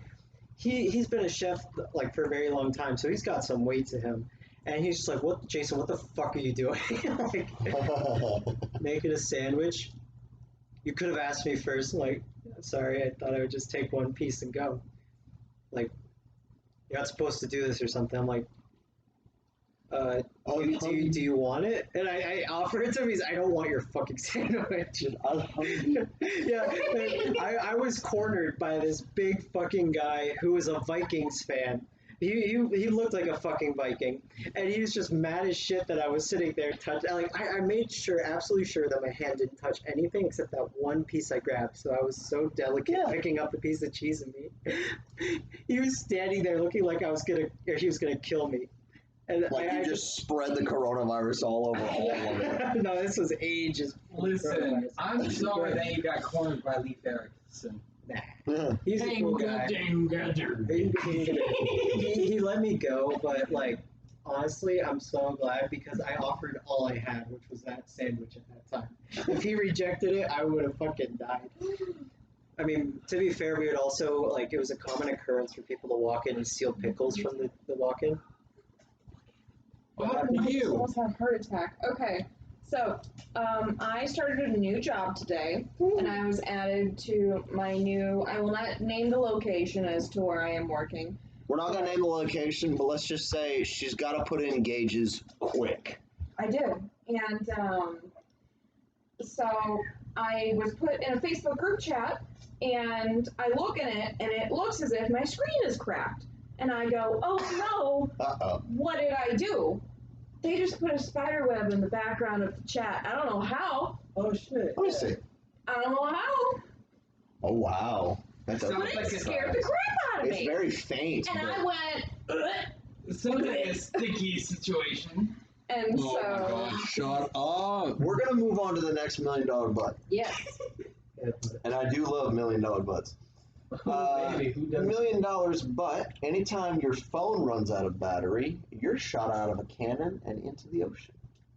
He's been a chef like for a very long time, so he's got some weight to him. And he's just like, "What, Jason? What the fuck are you doing? Like, making a sandwich? You could have asked me first." I'm like, "Sorry, I thought I would just take one piece and go. Like, you're not supposed to do this or something." I'm like, do you want it? And I offer it to him. He's, "I don't want your fucking sandwich." Yeah, I was cornered by this big fucking guy who was a Vikings fan. He looked like a fucking Viking, and he was just mad as shit that I was sitting there I made absolutely sure that my hand didn't touch anything except that one piece I grabbed. So I was so delicate picking up the piece of cheese and meat. He was standing there looking like he was gonna kill me. And Like you just spread the coronavirus all over all of it. No, this was ages. Listen, I'm sorry that you got cornered by Lee Ferguson. Nah. He's a cool guy. He let me go, but like honestly, I'm so glad because I offered all I had, which was that sandwich at that time. If he rejected it, I would have fucking died. I mean, to be fair, we would also like it was a common occurrence for people to walk in and steal pickles from the walk-in. What happened to I you? almost had a heart attack. Okay, so I started a new job today, and I was added to my new. I will not name the location as to where I am working, We're not gonna name the location, but let's just say she's got to put in gauges quick. I did. And so I was put in a Facebook group chat, and I look in it, and it looks as if my screen is cracked. And I go, oh no, what did I do? They just put a spider web in the background of the chat. I don't know how. Oh shit. Let me see. I don't know how. Oh wow, that does But it scared the crap out of It's me. very faint. And but- I went, ugh. Sounds like a sticky situation. And Oh my god, shut up. We're gonna move on to the next $1 million butt, yes. Yeah, but- and I do love $1 million butts. Maybe, who $1 doesn't? million butt. Anytime your phone runs out of battery, you're shot out of a cannon and into the ocean.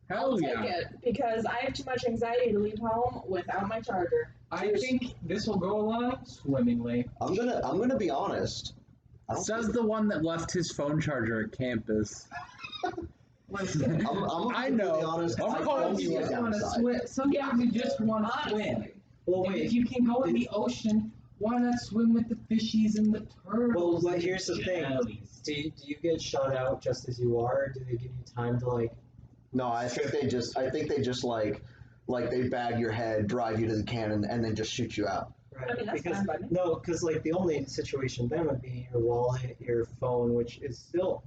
Hell I'll yeah. take it because I have too much anxiety to leave home without my charger. I think this will go along swimmingly. I'm gonna be honest. I don't Says the one that left his phone charger at campus. Listen, I'm I gonna be know. honest. I'm I calling don't you see a just want to downside. swim. Sometimes you just want to Honestly. swim. Well, And wait. if you can go in the ocean, why not swim with the fishies and the turtles? Well, and here's the thing. jellies? Do you get shot out just as you are, or do they give you time to like? No, I think they just like they bag your head, drive you to the cannon, and then just shoot you out. Right. I mean, that's because fine by me. no, because like the only situation then would be your wallet, your phone, which is still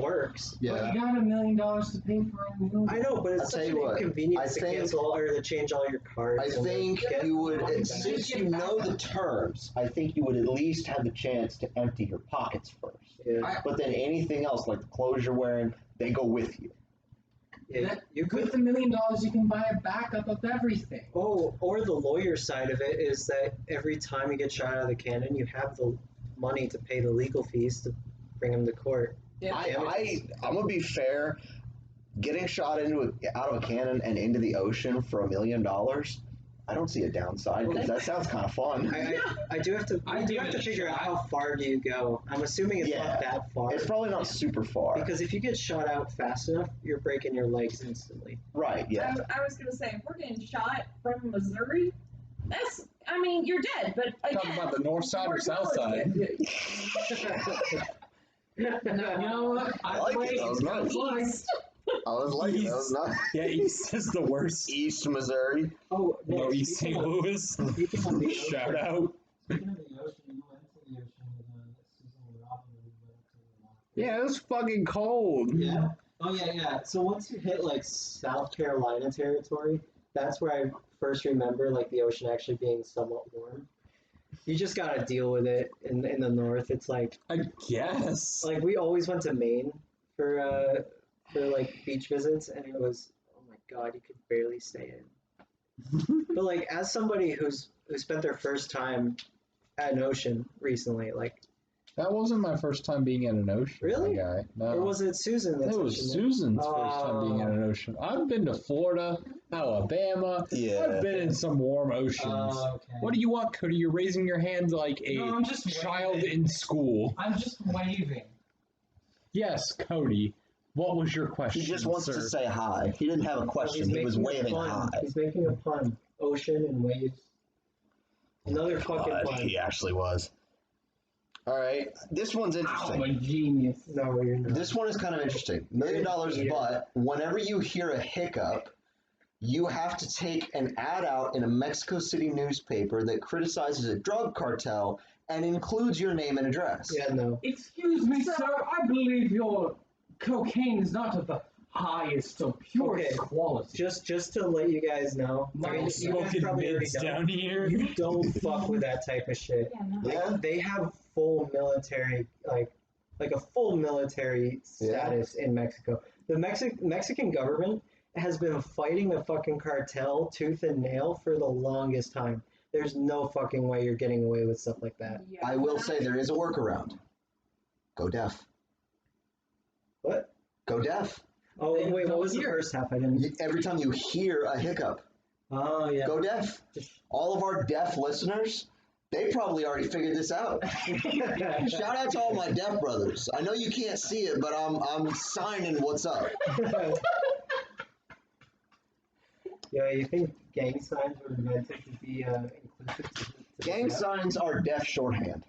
works. But you got $1 million to pay for a new. I know, but I'll it's tell such you an what, inconvenience I to think- cancel or to change all your cards. I and to think get you would, money back. since you know the terms, I think you would at least have the chance to empty your pockets first. Yeah, But then anything else, like the clothes you're wearing, they go with you. yeah, you With could. $1 million, you can buy a backup of everything. Oh, or the lawyer side of it is that every time you get shot out of the cannon, you have the money to pay the legal fees to bring him to court. I'm gonna be fair. Getting shot out of a cannon and into the ocean for $1 million, I don't see a downside because that sounds kind of fun. I do have to. I do have to figure out how far do you go. I'm assuming it's Yeah. not that far. It's probably not super far. Because if you get shot out fast enough, you're breaking your legs instantly. Right, yeah. I was going to say, if we're getting shot from Missouri, I mean, you're dead, but again. Talking about the north side or we're south side? You know what? I like it. That was nice. East. I was like, that was not Yeah, East is the worst. East Missouri. Oh, No, East St. Louis. Speaking of the Shout ocean, out. speaking of the ocean, you went to the ocean with Susan and Robin when you went up to the water. Yeah, it was fucking cold. Yeah. Oh yeah, yeah. So once you hit like South Carolina territory, that's where I first remember like the ocean actually being somewhat warm. You just gotta deal with it in the north. It's like I guess. we always went to Maine for like beach visits, and it was, oh my god, you could barely stay in. But like as somebody who spent their first time at an ocean recently, like, That wasn't my first time being in an ocean. Really? my guy. No. or was it Susan? That's It what was she meant? Susan's first time being in an ocean. I've been to Florida, Alabama. Yeah. I've been in some warm oceans. Okay. What do you want, Cody? You're raising your hand like a No, I'm just child waving. in school. I'm just waving. Yes, Cody. What was your question, He just wants sir? to say hi. He didn't have a question. He was making a waving pun. hi. He's making a pun. Ocean and waves. Another fucking God, pun. he actually was. All right, this one's I'm interesting. a genius. No, you're not. This one is kind of interesting. $1 million, but whenever you hear a hiccup, you have to take an ad out in a Mexico City newspaper that criticizes a drug cartel and includes your name and address. Yeah, no. Excuse me, sir. I believe your cocaine is not of the highest or purest Okay. quality. Just to let you guys know, I mean, you guys Smoking probably already mids know, down here. you don't fuck with that type of shit. Yeah, no. Yeah. They have full military, like a full military status in Mexico. The Mexican government has been fighting the fucking cartel tooth and nail for the longest time. There's no fucking way you're getting away with stuff like that. Yeah. I will say there is a workaround. Go deaf. What? Go deaf. Oh They wait, what don't was the hear. first half? I didn't. Every time you hear a hiccup, Oh yeah. go deaf. All of our deaf listeners, they probably already figured this out. Shout out to all my deaf brothers. I know you can't see it, but I'm signing what's up. Yeah, you think gang signs were invented to be inclusive to Gang deaf? signs are deaf shorthand.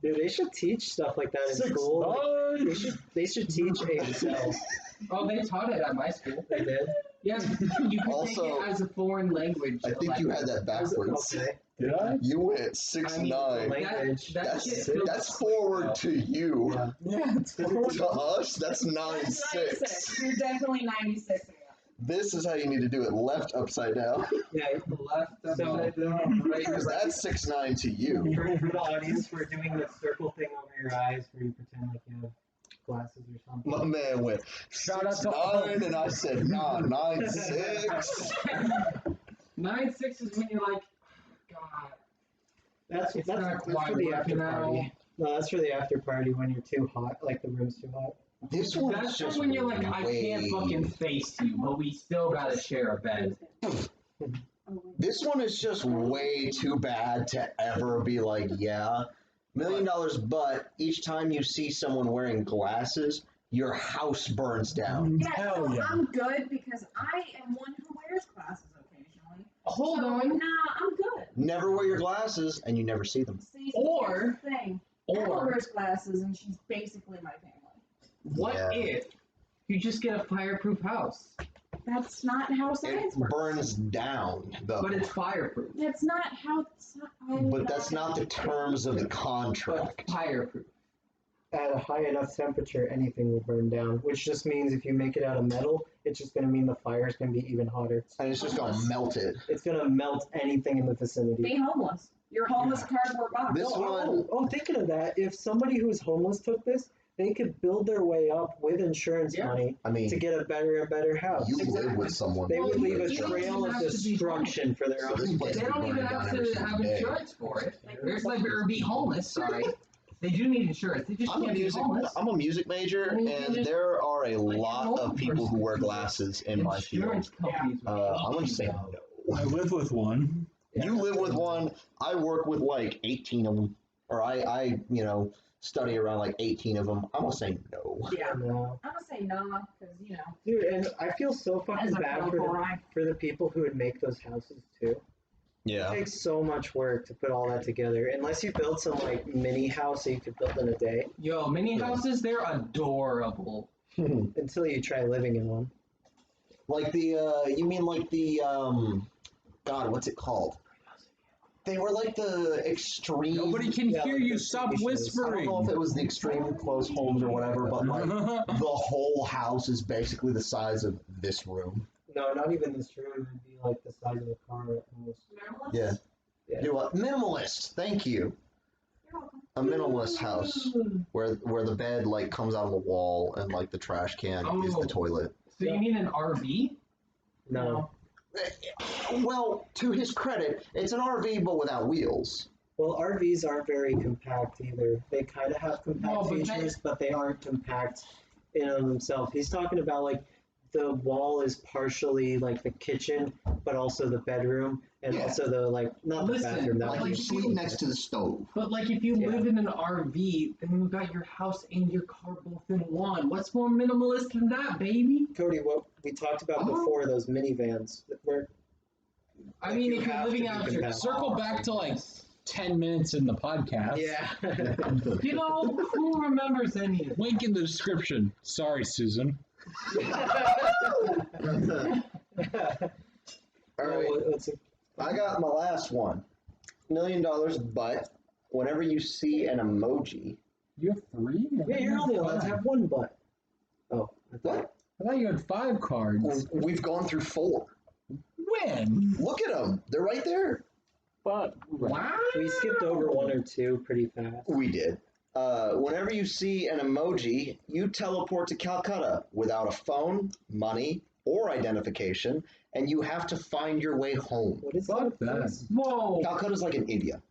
Dude, they should teach stuff like that in school. Like, they should teach Excel. Oh, they taught it at my school. They did. Yeah, you can Also, take it as a foreign language. I think you had that backwards. Okay. Did I? You went 6'9". Language. That's forward to you. Yeah. Yeah, it's To us, that's That's 9'6". 96. You're definitely 96. This is how you need to do it: left upside down. Yeah. left. So, Right. Because that's 6'9" to you. for the audience, we're doing the circle thing over your eyes where you pretend like you have glasses or something. My man went Shout out to 6'9", and I said, nah, 9'6". 9'6" is when you're like, God. That's It's for not quite the working after out. party. No, that's for the after party when you're too hot, like the room's too hot. This one's That's just just when you're like, I can't way- fucking face you, but we still gotta share a bed. This one is just way too bad to ever be like, yeah, $1 million, but each time you see someone wearing glasses, your house burns down. Yeah, Hell so yeah. I'm good because I am one who wears glasses occasionally. Hold So, on. Nah, I'm good. Never wear your glasses, and you never see them. See, Or- here's the thing. Emma Or wears glasses and she's basically my family. what Yeah. if you just get a fireproof house? That's not how It science works. burns down, though. But it's fireproof. That's not how. But that's not the terms of the But contract. fireproof. At a high enough temperature, anything will burn down, which just means if you make it out of metal, it's just going to mean the fire's going to be even hotter. And it's just gonna melt it. It's going to melt anything in the vicinity. Be homeless. You're a homeless cardboard box. This one, Thinking of that, if somebody who's homeless took this, they could build their way up with insurance Yeah. money I mean, to get a better and better house. you live with someone. They would Well, leave a you don't trail even of have to be destruction for their So own. this place They is don't even burning have down every to have single day. insurance for it. There's like or be homeless. Sorry, they do need insurance. They just I'm a can't be music. homeless. I'm a music major, I mean, you can and just- there are a like, lot an of old people who wear person. glasses in my Insurance field. companies. will I'm help gonna you say out. no. I live with one. You live with one. I work with like 18 of them, or I study around like 18 of them. I'm gonna say no. Yeah. No. I'm gonna say nah, because Dude, and I feel so as fucking a bad local ride. for the people who would make those houses too. Yeah. It takes so much work to put all that together. Unless you build some like mini house that you could build in a day, Yo, mini houses, they're adorable. until you try living in one. Like you mean like the God, what's it called? They were like the extreme. Nobody can Yeah, hear like you. the Stop TV shows. I don't whispering. know if it was the extreme close homes or whatever, but like the whole house is basically the size of this room. No, not even this room. It'd be like the size of a car at most. Minimalist? Yeah. Yeah. Do a minimalist. Thank you. You're welcome. A minimalist house where the bed like comes out of the wall and like the trash can is Oh. the toilet. So you mean an RV? No. Well, to his credit, it's an RV but without wheels. Well, RVs aren't very compact either. They kind of have compact No, but features, but they aren't compact in and of themselves. He's talking about like the wall is partially like the kitchen, but also the bedroom, and Yeah. also the like not Listen, the bathroom. That Like would you be sleep next to the stove. But like if you Yeah. live in an RV, then you got your house and your car both in one. What's more minimalist than that, baby? Cody. What we talked about Oh. before, those minivans that were. I Like, mean, you if you're have living to be out your compact. Circle back to like 10 minutes in the podcast. Yeah. You know, who remembers any of it? Link in the description. Sorry, Susan. All right. What's it? I got my last one. $1 million, but whenever you see an emoji, You have 3? Yeah, you're only allowed to have one butt. Oh, I thought. what? I thought you had 5 cards. We've gone through 4. When? Look at them. They're right there. But Wow. We skipped over 1 or 2 pretty fast. We did. Whenever you see an emoji, you teleport to Calcutta without a phone, money, or identification, and you have to find your way home. What is Fuck that? that. Whoa. Calcutta's like in India.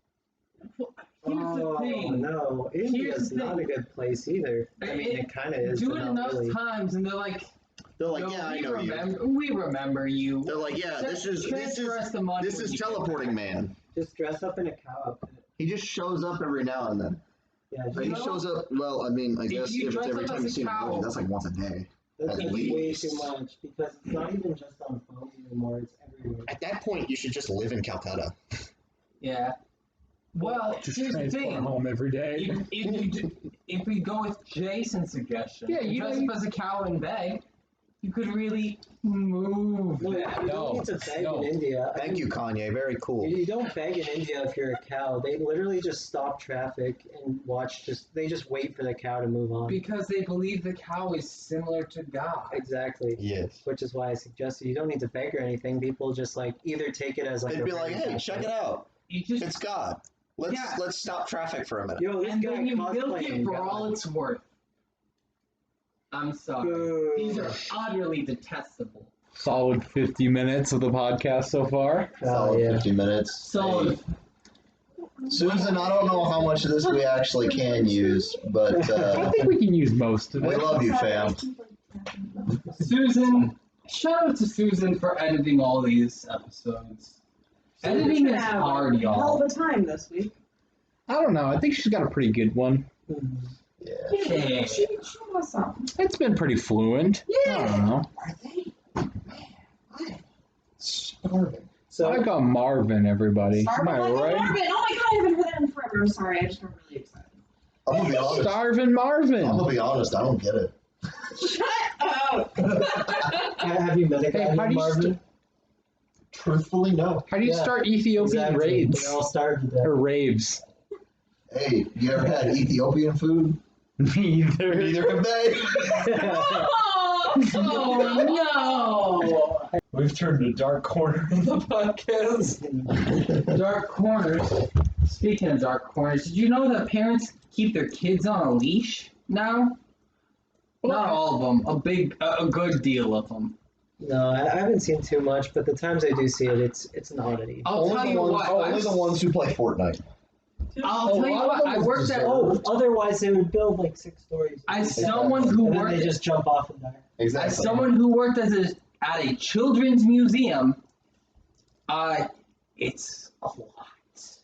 Here's the thing. No, India's the not a thing. good place either. I mean, it kind of is. Do but it not enough really. times, and they're like, They're like, "No, yeah, I we know you. remember, We remember you. They're like, yeah, Transfer us the money this when is you get teleporting back." man. Just dress up in a cow outfit. He just shows up every now and then. Yeah, He know? shows up. Well, I mean, I If guess you if it's dress every up time as you a see an cow- emoji, that's like once a day. that's at like way least. too much because it's not even just on phones anymore. It's everywhere. At that point, you should just live in Calcutta. Yeah. Well, Just here's the transport thing. home every day. If we go with Jason's suggestion, Yeah, you dress know, up as a cow and beg, you could really move No, that. you don't need to beg no. in India. Thank you, Kanye. Very cool. You don't beg in India if you're a cow. They literally just stop traffic and they just wait for the cow to move on. Because they believe the cow is similar to God. Exactly. Yes. Which is why I suggested you don't need to beg or anything. People just like either take it as like They'd a be like, random hey, check it gesture. out. You just It's God. Let's stop traffic for a minute. Yo, this and guy then you milk cosplaying it for God. all it's worth. I'm sorry. Boo. These are utterly detestable. Solid 50 minutes of the podcast so far. Solid yeah. 50 minutes. So, Hey, Susan, I don't know how much of this we actually can use, but I think we can use most of we it. love you, fam. Susan, shout out to Susan for editing all these episodes. Editing is hard, Hell y'all. of a time this week. I don't know. I think she's got a pretty good one. Yeah. Okay. She was something. It's been pretty fluent. I don't know. Are they? Man, I'm starving. So I got Marvin, everybody. Am Starving I like a right? Marvin. Oh my god, I haven't heard that in forever. I'm sorry, I just got really excited. I'm gonna be honest. Starvin' Marvin. I'm gonna be honest. I don't get it. Shut up! have you met a guy Hey, how named do you Marvin? Truthfully, no. How do you Yeah, start Ethiopian Exactly. raids? They all starved to death. Or raves? Hey, you ever had Ethiopian food? Me either. Neither have they. Oh no! We've turned a dark corner in the podcast. Dark corners. Speaking of dark corners, did you know that parents keep their kids on a leash now? Not all of them. A good deal of them. No, I haven't seen too much, but the times I do see it, it's an oddity. I'll tell you what. Only the ones who play Fortnite. I'll tell you what. I worked at. Oh, otherwise they would build like 6 stories. As someone who and then worked they just jump off and die. Exactly. As someone who worked at a children's museum, it's a lot.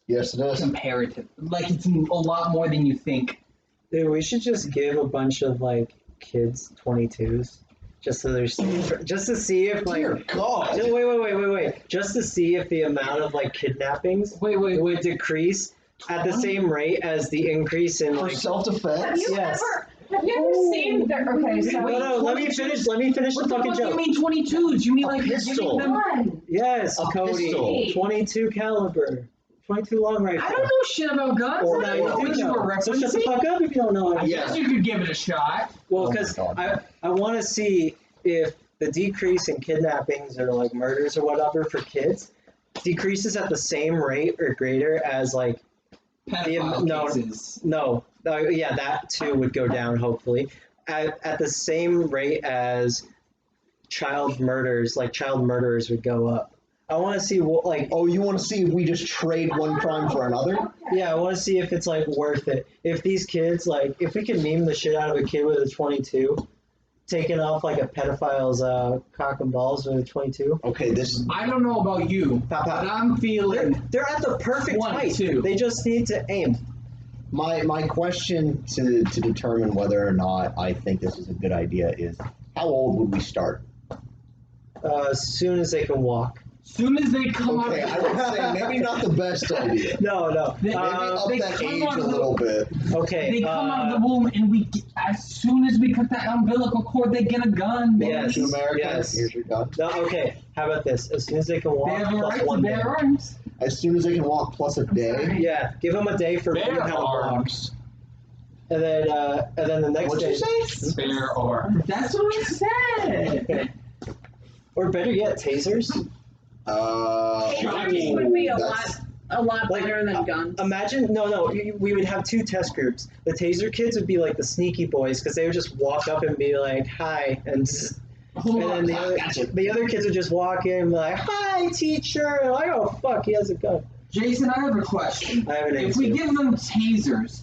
Yes, it is. Comparative. Like, it's a lot more than you think. Dude, we should just give a bunch of like kids 22s, just so there's just to see if like. Dear God. Just, wait. Just to see if the amount of like kidnappings Wait. would decrease at the same rate as the increase in For like. self-defense? Have you Yes. ever seen their okay, so No, let me finish What the the fucking fuck do you joke. mean 22s? You mean A like you're pistol. giving them... one. Yes, A Cody. pistol. 22 caliber. 22 long rifle. I don't know shit about guns. Well, I now don't know you what do you were know. So shut the referencing. fuck up if you don't know I it. guess you could give it a shot. Well, Oh my because God. I want to see if the decrease in kidnappings or like murders or whatever for kids decreases at the same rate or greater as like Pedophile cases. yeah, that too would go down hopefully at the same rate as child murders. Like child murderers would go up. I want to see what like Oh, you want to see if we just trade one crime for another? yeah, I want to see if it's like worth it. If these kids like if we can meme the shit out of a kid with a 22. Taking off like a pedophile's cock and balls with a 22. Okay, this. I don't know about you, Pop, pop. but I'm feeling... They're at the perfect 22. height. They just need to aim. My question to determine whether or not I think this is a good idea is how old would we start? As soon as they can walk. Soon as they come Okay, I out... would say maybe not the best idea. No. Maybe Uh, up they that come age out a of the- little bit. okay. They come out of the womb and as soon as we cut that umbilical cord, they get a gun. baby. Yes. To America, Yes. here's your gun. No, okay. How about this? As soon as they can walk, They have a plus right to 1 day. bear arms. As soon as they can walk, plus a day. Yeah, give them a day for Bear being held block. arms. And then the next What'd day. you say? Bear arms. That's what I said. Or better yet, tasers. Tasers would be a that's- lot Like, better than guns. Imagine, we would have 2 test groups. The taser kids would be like the sneaky boys because they would just walk up and be like, hi, and Hold and then on. the other kids would just walk in and be like, hi, teacher. And like, oh, fuck, he has a gun. Jason, I have a question. I have an If we answer. give them tasers,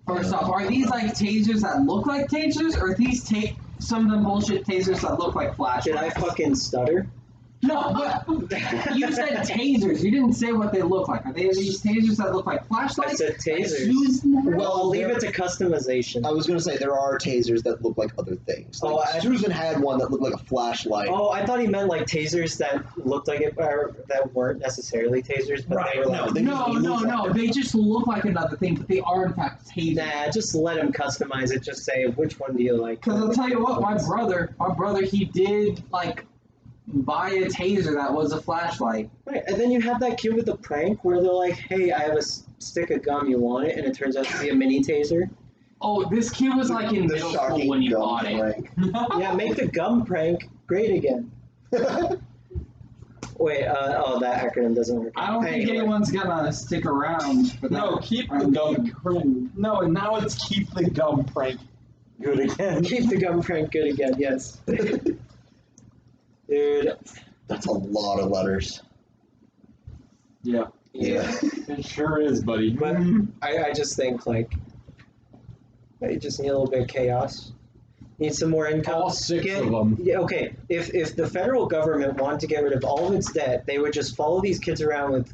first off, are these like tasers that look like tasers, or are these some of the bullshit tasers that look like Did I flashlights? fucking stutter? No, but you said tasers. You didn't say what they look like. Are they these tasers that look like I flashlights? said tasers. Like Well, I'll leave it to customization. I was gonna say there are tasers that look like other things. Like, Oh, Susan had one that looked like a flashlight. Oh, I thought he meant like tasers that looked like it, or that weren't necessarily tasers, but they were like, No. They just look like another thing, but they are in fact tasers. nah, just let him customize it. Just say, which one do you like? Because I'll tell you what, my brother, he did like buy a taser that was a flashlight. Right, and then you have that kid with the prank where they're like, hey, I have a stick of gum, you want it? And it turns out to be a mini taser. Oh, this kid was like in The middle shocking school when he gum bought prank. it. Yeah, make the gum prank great again. Wait, that acronym doesn't work. I don't think Anyway. anyone's gonna stick around for that. No, keep the gum prank. No, now it's keep the gum prank good again. Keep the gum prank good again, yes. Dude. That's a lot of letters. Yeah, Yeah. it sure is, buddy. But I just think, like, you just need a little bit of chaos. Need some more income. All six of them. Yeah, okay. If the federal government wanted to get rid of all of its debt, they would just follow these kids around with,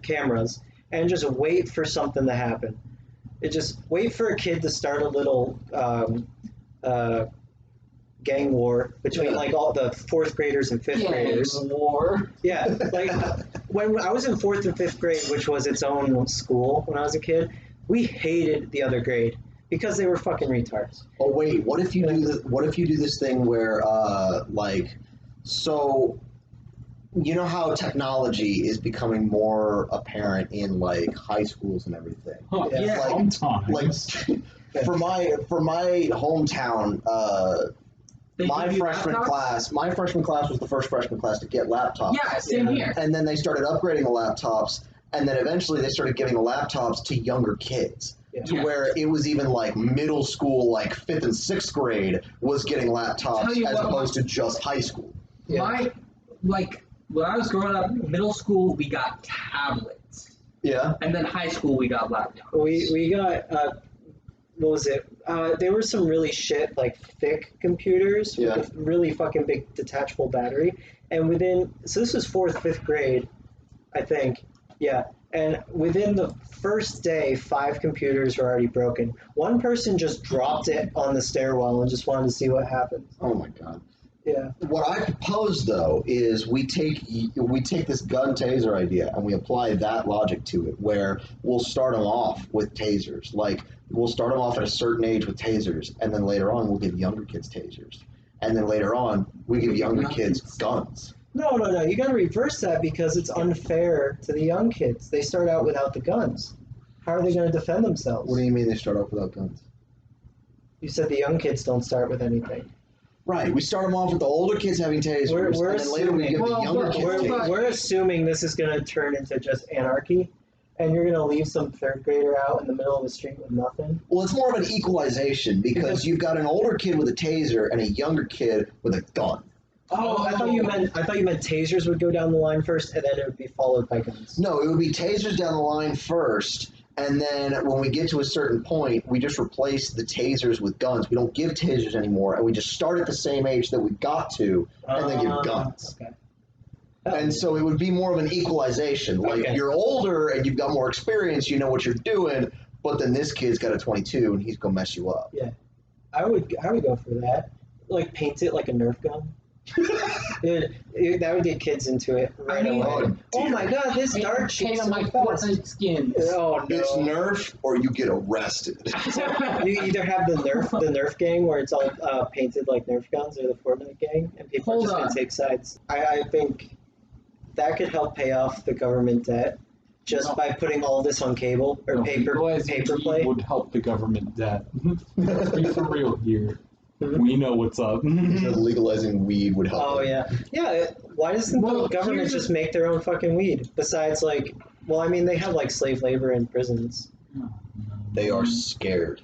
cameras and just wait for something to happen. It just wait for a kid to start a little gang war between like all the fourth graders and fifth graders. War. Yeah, like when I was in fourth and fifth grade, which was its own school when I was a kid, we hated the other grade because they were fucking retards. Oh wait, what if you do this thing where so you know how technology is becoming more apparent in like high schools and everything. Huh, Yeah, like- sometimes. Like for my hometown, They my give you freshman laptops? class was the first freshman class to get laptops. Yeah, same Yeah. here. And then they started upgrading the laptops, and then eventually they started giving the laptops to younger kids. Yeah. To Yeah. where it was even like middle school, like 5th and 6th grade was getting laptops Tell you as what, opposed to just high school. Yeah. When I was growing up, middle school we got tablets, Yeah. and then high school we got laptops. We got what was it? There were some really shit like thick computers Yeah. with a really fucking big detachable battery, and so this was fourth, fifth grade, I think. Yeah, and within the first day, 5 computers were already broken. One person just dropped it on the stairwell and just wanted to see what happened. Oh my god. Yeah. What I propose though is we take this gun taser idea and we apply that logic to it, where we'll start them off with tasers. Like we'll start them off at a certain age with tasers, and then later on we'll give younger kids tasers, and then later on we give younger kids guns. No. You got to reverse that because it's unfair to the young kids. They start out without the guns. How are they going to defend themselves? What do you mean they start off without guns? You said the young kids don't start with anything. Right, we start them off with the older kids having tasers, We're and then later we give assuming- the younger well, kids we're- tasers. We're assuming this is going to turn into just anarchy, and you're going to leave some third grader out in the middle of the street with nothing. Well, it's more of an equalization because you've got an older kid with a taser and a younger kid with a gun. Oh, I thought you meant tasers would go down the line first, and then it would be followed by guns. No, it would be tasers down the line first, and then when we get to a certain point, we just replace the tasers with guns. We don't give tasers anymore, and we just start at the same age that we got to, and then give guns. Okay. And so it would be more of an equalization. Like Okay. you're older and you've got more experience, you know what you're doing, but then this kid's got a 22 and he's gonna mess you up. I would go for that. Like paint it like a Nerf gun. That would get kids into it right away. Oh my god, this dart shoots so fast. Fortnite skins. Oh no. It's Nerf or you get arrested. You either have the Nerf gang where it's all painted like Nerf guns, or the Fortnite gang, and people are Hold just going on. to take sides. I think that could help pay off the government debt just by putting all this on cable or paper play. Would help the government debt. Let's be for real here. Mhm. We know what's up. Legalizing weed would help. Oh yeah, yeah. Why doesn't the government just make their own fucking weed? Besides, like, well, I mean, they have like slave labor in prisons. They are scared.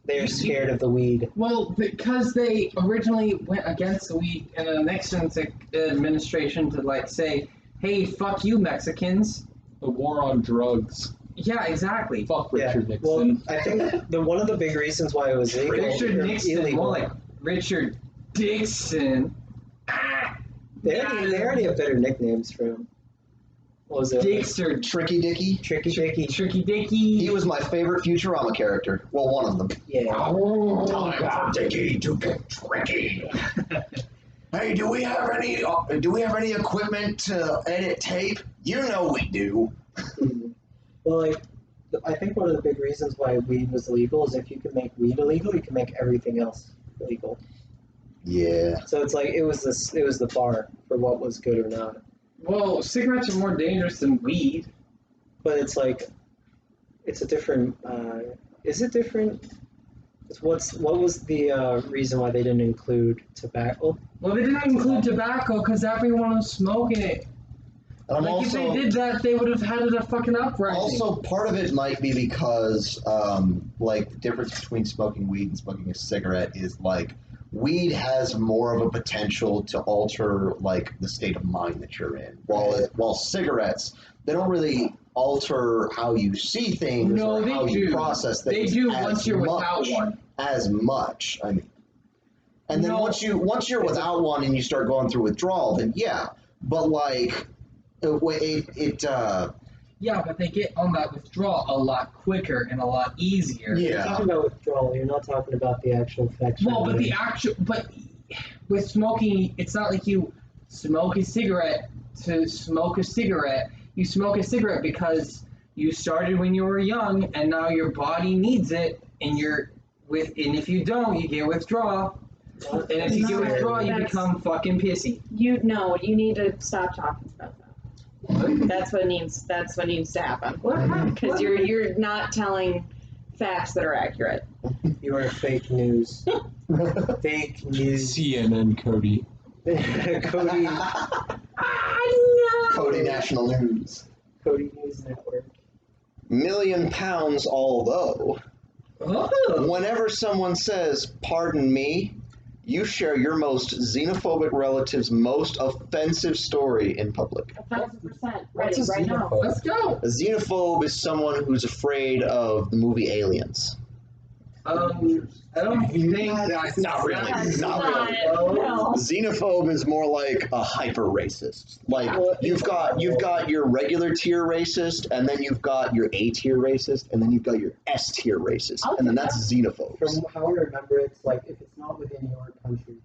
They are scared of the weed. Well, because they originally went against the weed in the Nixon administration to like say, "Hey, fuck you, Mexicans." The war on drugs. Yeah, exactly. Fuck Yeah. Richard Well, Nixon. I think one of the big reasons why it was legal, Richard or Nixon, illegal. more like Richard Dixon. They already have better nicknames for him. What was it? Dixter, Tricky Dicky. Tricky Dicky. Tricky Dicky. He was my favorite Futurama character. Well, one of them. Yeah. Time for Dicky to get tricky. Hey, do we have any equipment to edit tape? You know we do. Well, like, I think one of the big reasons why weed was illegal is if you can make weed illegal, you can make everything else illegal. Yeah. So it's like it was the bar for what was good or not. Well, cigarettes are more dangerous than weed. But it's like, it's a different. Is it different? What was the reason why they didn't include tobacco? Well, they didn't include tobacco because everyone was smoking it. And Like, if they did that, they would have had it a fucking uprising. Also, part of it might be because, like, the difference between smoking weed and smoking a cigarette is, like, weed has more of a potential to alter, like, the state of mind that you're in. While cigarettes, they don't really alter how you see things or how you process things. They do once you're without one. As much, I mean. And then once you're without one and you start going through withdrawal, then yeah. But, like... Yeah, but they get on that withdrawal a lot quicker and a lot easier. You're talking about withdrawal. You're not talking about the actual effects. Well, but with smoking, it's not like you smoke a cigarette to smoke a cigarette. You smoke a cigarette because you started when you were young, and now your body needs it, and if you don't, you get withdrawal. And if you get withdrawal, you become fucking pissy. You need to stop talking about that. That's what needs to happen. What happened? Because you're not telling facts that are accurate. You are fake news. Fake news. CNN, Cody. Cody. I know. Cody National News. Cody News Network. £1,000,000 although. Oh. Whenever someone says, pardon me, you share your most xenophobic relative's most offensive story in public. 1,000%. Ready right now. Let's go. A xenophobe is someone who's afraid of the movie Aliens. I don't think that's Not really. Not really. No. Xenophobe is more like a hyper racist. Like you've got your regular tier racist, and then you've got your A tier racist, and then you've got your S tier racist, and then that's xenophobe. From how I remember, it's like if it's not within your country.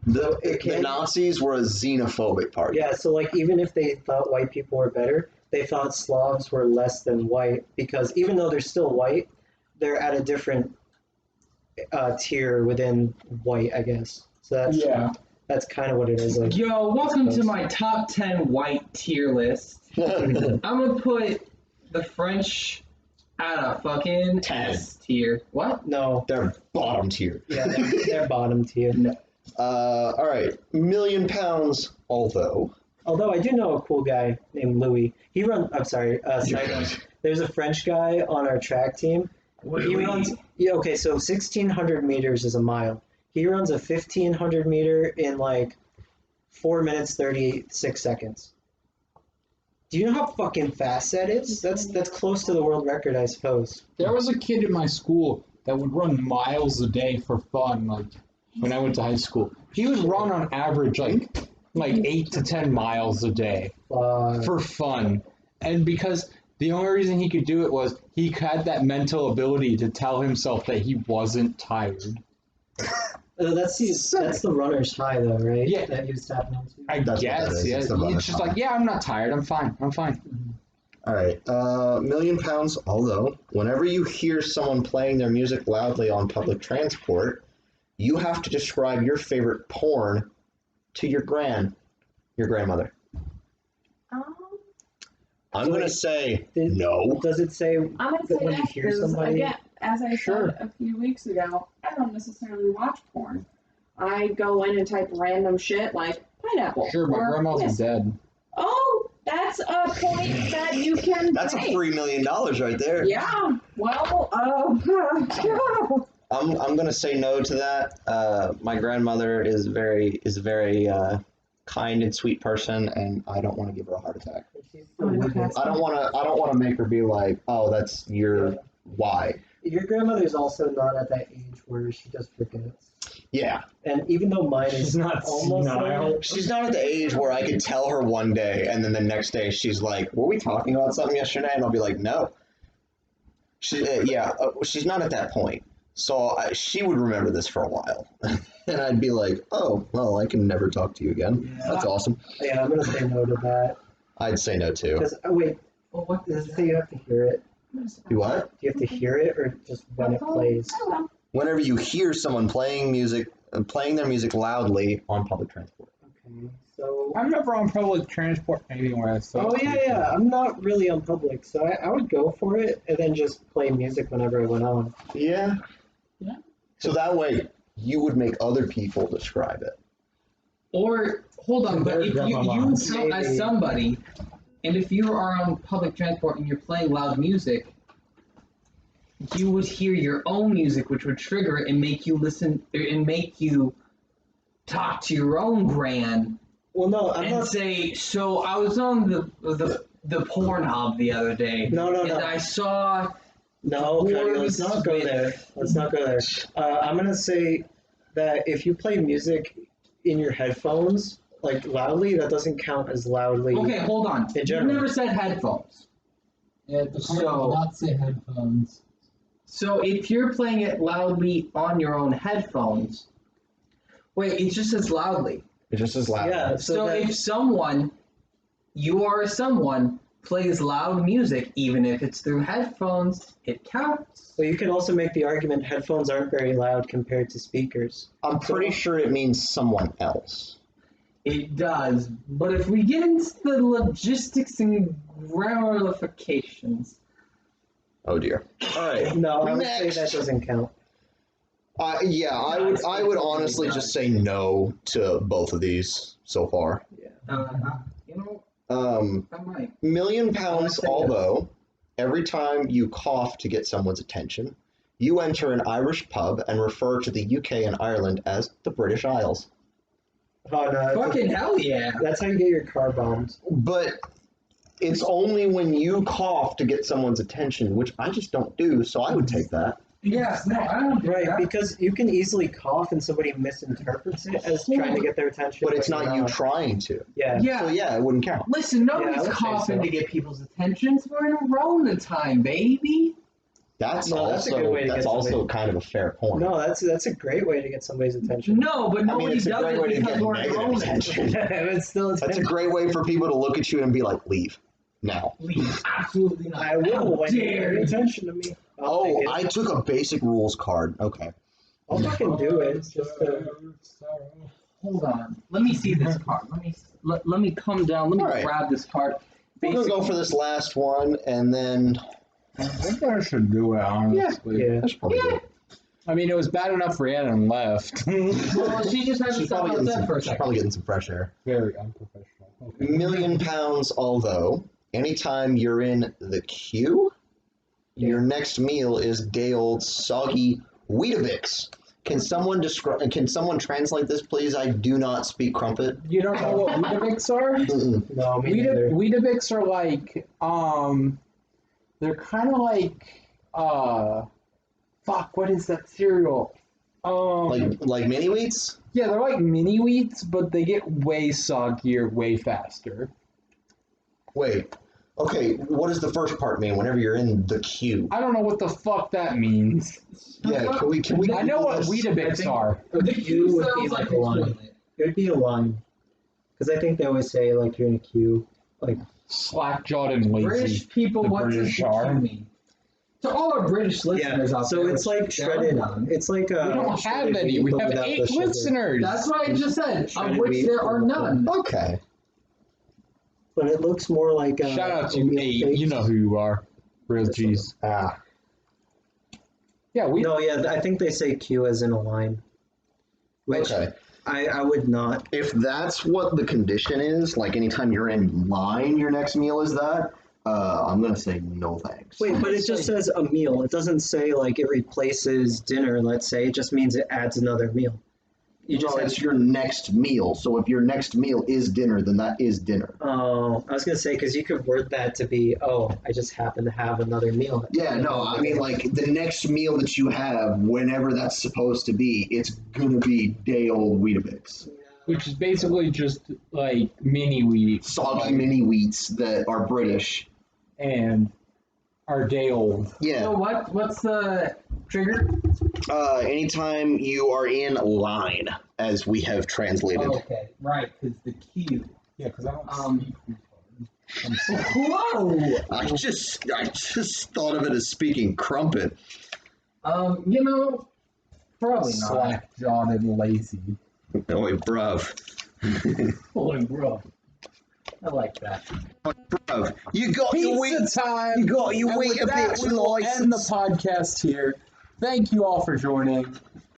The Nazis were a xenophobic party. Yeah, so like even if they thought white people were better, they thought Slavs were less than white because even though they're still white, they're at a different tier within white, I guess. So that's kind of what it is. Like, Yo, welcome to my top 10 white tier list. I'm gonna put the French at a fucking 10. S tier. What? no, They're bottom tier. yeah, they're bottom tier. All right, £1,000,000 although. Although I do know a cool guy named Louis. He runs. I'm sorry. Side note. There's a French guy on our track team. He runs. Yeah. Okay. So 1,600 meters is a mile. He runs a 1,500 meter in like 4 minutes 36 seconds. Do you know how fucking fast that is? That's close to the world record, I suppose. There was a kid in my school that would run miles a day for fun, like when I went to high school. He would run on average like 8 to 10 miles a day for fun. And because the only reason he could do it was he had that mental ability to tell himself that he wasn't tired. That's the runner's high, though, right? Yeah. That he was tapping into. I guess, yeah. It's just like, yeah, I'm not tired. I'm fine. All right, £1,000,000. Although, whenever you hear someone playing their music loudly on public transport, you have to describe your favorite porn to your grandmother. I'm gonna say no. Does it say I'm gonna say when you that hear because, somebody? again, as I Sure. said a few weeks ago, I don't necessarily watch porn. I go in and type random shit like pineapple. Sure, my or grandma's this. dead. Oh, that's a point that you can That's a make. $3,000,000 right there. Yeah. Well, I'm gonna say no to that. My grandmother is very kind and sweet person, and I don't want to give her a heart attack. I don't want to make her be like, oh, that's your why. Your grandmother's also not at that age where she just forgets. Yeah. And even though mine is She's not almost senile. like, She's not at the age where I could tell her one day, and then the next day she's like, "Were we talking about something yesterday?" And I'll be like, "No." She's not at that point. So she would remember this for a while, and I'd be like, "Oh, well, I can never talk to you again." Yeah. That's awesome. yeah, I'm gonna say no to that. I'd say no too. Because wait, Well, what does it say you have to hear it? Do what? Do you have to hear it, or just when it plays? Whenever you hear someone playing their music loudly on public transport. Okay, so. I'm never on public transport anywhere. So Oh yeah. I'm not really on public, so I would go for it and then just play music whenever it went on. Yeah. Yeah. So that way, you would make other people describe it. Or hold on, but if you count as Maybe. somebody, and if you are on public transport and you're playing loud music, you would hear your own music, which would trigger it and make you listen and make you talk to your own brand Well, no, I'm and not. say, "So I was on the Pornhub the other day, No, and I saw." No, Cody, let's Words not go with- there. Let's not go there. I'm gonna say that if you play music in your headphones, like loudly, that doesn't count as loudly. Okay, hold on. In You general. never said headphones. Yeah, the part So- does not say headphones. So if you're playing it loudly on your own headphones, wait, it just says loudly. It's just as loud. Yeah. So that- if someone, plays loud music, even if it's through headphones, it counts. well, you can also make the argument headphones aren't very loud compared to speakers. I'm pretty sure it means someone else. It does, but if we get into the logistics and ramifications, Oh dear. All right. No, I would say Next. that doesn't count. Yeah, I would honestly just say no to both of these so far. you know, I might. £1,000,000, say although every time you cough to get someone's attention, you enter an Irish pub and refer to the UK and Ireland as the British Isles. Oh no, Fucking hell yeah! that's how you get your car bombed. But it's only when you cough to get someone's attention, which I just don't do, so I would take that. Yes, no, I don't do Right, that. because you can easily cough and somebody misinterprets it as trying to get their attention. But it's you're not you trying to. Yeah. Yeah. So yeah, it wouldn't count. Listen, Yeah, I nobody's would say coughing so. to get people's attentions. We're in Rona time, baby. That's No, that's a good also way to that's get also somebody- kind of a fair point. No, that's a great way to get somebody's attention. No, but I mean, nobody it's a does great it way to because get we're in negative Rona. attention. It's still That's a attention. great way for people to look at you and be like, leave now. Please, absolutely not. I will How when you dare pay you. attention to me. I'll Oh, take it. I took a basic rules card. Okay. I'll fucking do it. It's just Hold on. Let me see this card. Let me come down. Let me All right. grab this card. We're gonna go for this last one, and then I think I should do it, honestly. yeah. that's probably good. I mean, it was bad enough Rhiannon left. Well, she just had to She's step probably, getting outside some, for a she's second. probably getting some fresh air. Very unprofessional. Okay. £1,000,000, although anytime you're in the queue, your next meal is day old soggy Weetabix. Can someone translate this, please? I do not speak crumpet. You don't know what Weetabix are? Mm-mm. No, me neither. Weetabix are like, they're kind of like, fuck, what is that cereal? Like mini wheats? Yeah, they're like mini wheats, but they get way soggier way faster. Wait. Okay, what does the first part mean? Whenever you're in the queue. I don't know what the fuck that means. Yeah, can we? I know what Google this? Weetabix are. The queue would be Sounds like like a line. It would be a line. Because I think they always say, like, you're in a queue. Like, Slack-jawed and lazy. British people, The what does British the are. queue mean? To all our British listeners out so there, it's like which there shredded. are none. It's like We don't have shredded any. wheat, We but have without 8 the sugar. listeners. That's what I just said, of Shredded which wheat there are with none. Okay. But it looks more like Shout out to oatmeal 8. cakes. You know who you are. Real G's. Ah. Yeah, we. No, yeah, I think they say queue as in a line. Which Okay. I would not. If that's what the condition is, like anytime you're in line, your next meal is that. I'm gonna say no thanks. Wait, but it just says a meal. It doesn't say like it replaces dinner, let's say. It just means it adds another meal. You just it's your next meal. So if your next meal is dinner, then that is dinner. Oh, I was gonna say because you could word that to be, oh, I just happen to have another meal. Yeah, no, I mean like the next meal that you have, whenever that's supposed to be, it's gonna be day old Weetabix. Which is basically just like mini wheat Soggy mini wheats that are British. and are day old. Yeah. So what's the trigger? Anytime you are in line, as we have translated. Okay, right, because the Q. Yeah, because I don't speak retard. I'm sorry. Whoa! I just thought of it as speaking crumpet. You know, probably not. Slack-jawed and lazy. Oh, wait, bruv. Boy, bro. I like that. Bruv, you got your Pizza wheat. time! You got your And with that, Weetabix we will end the license. podcast here. Thank you all for joining.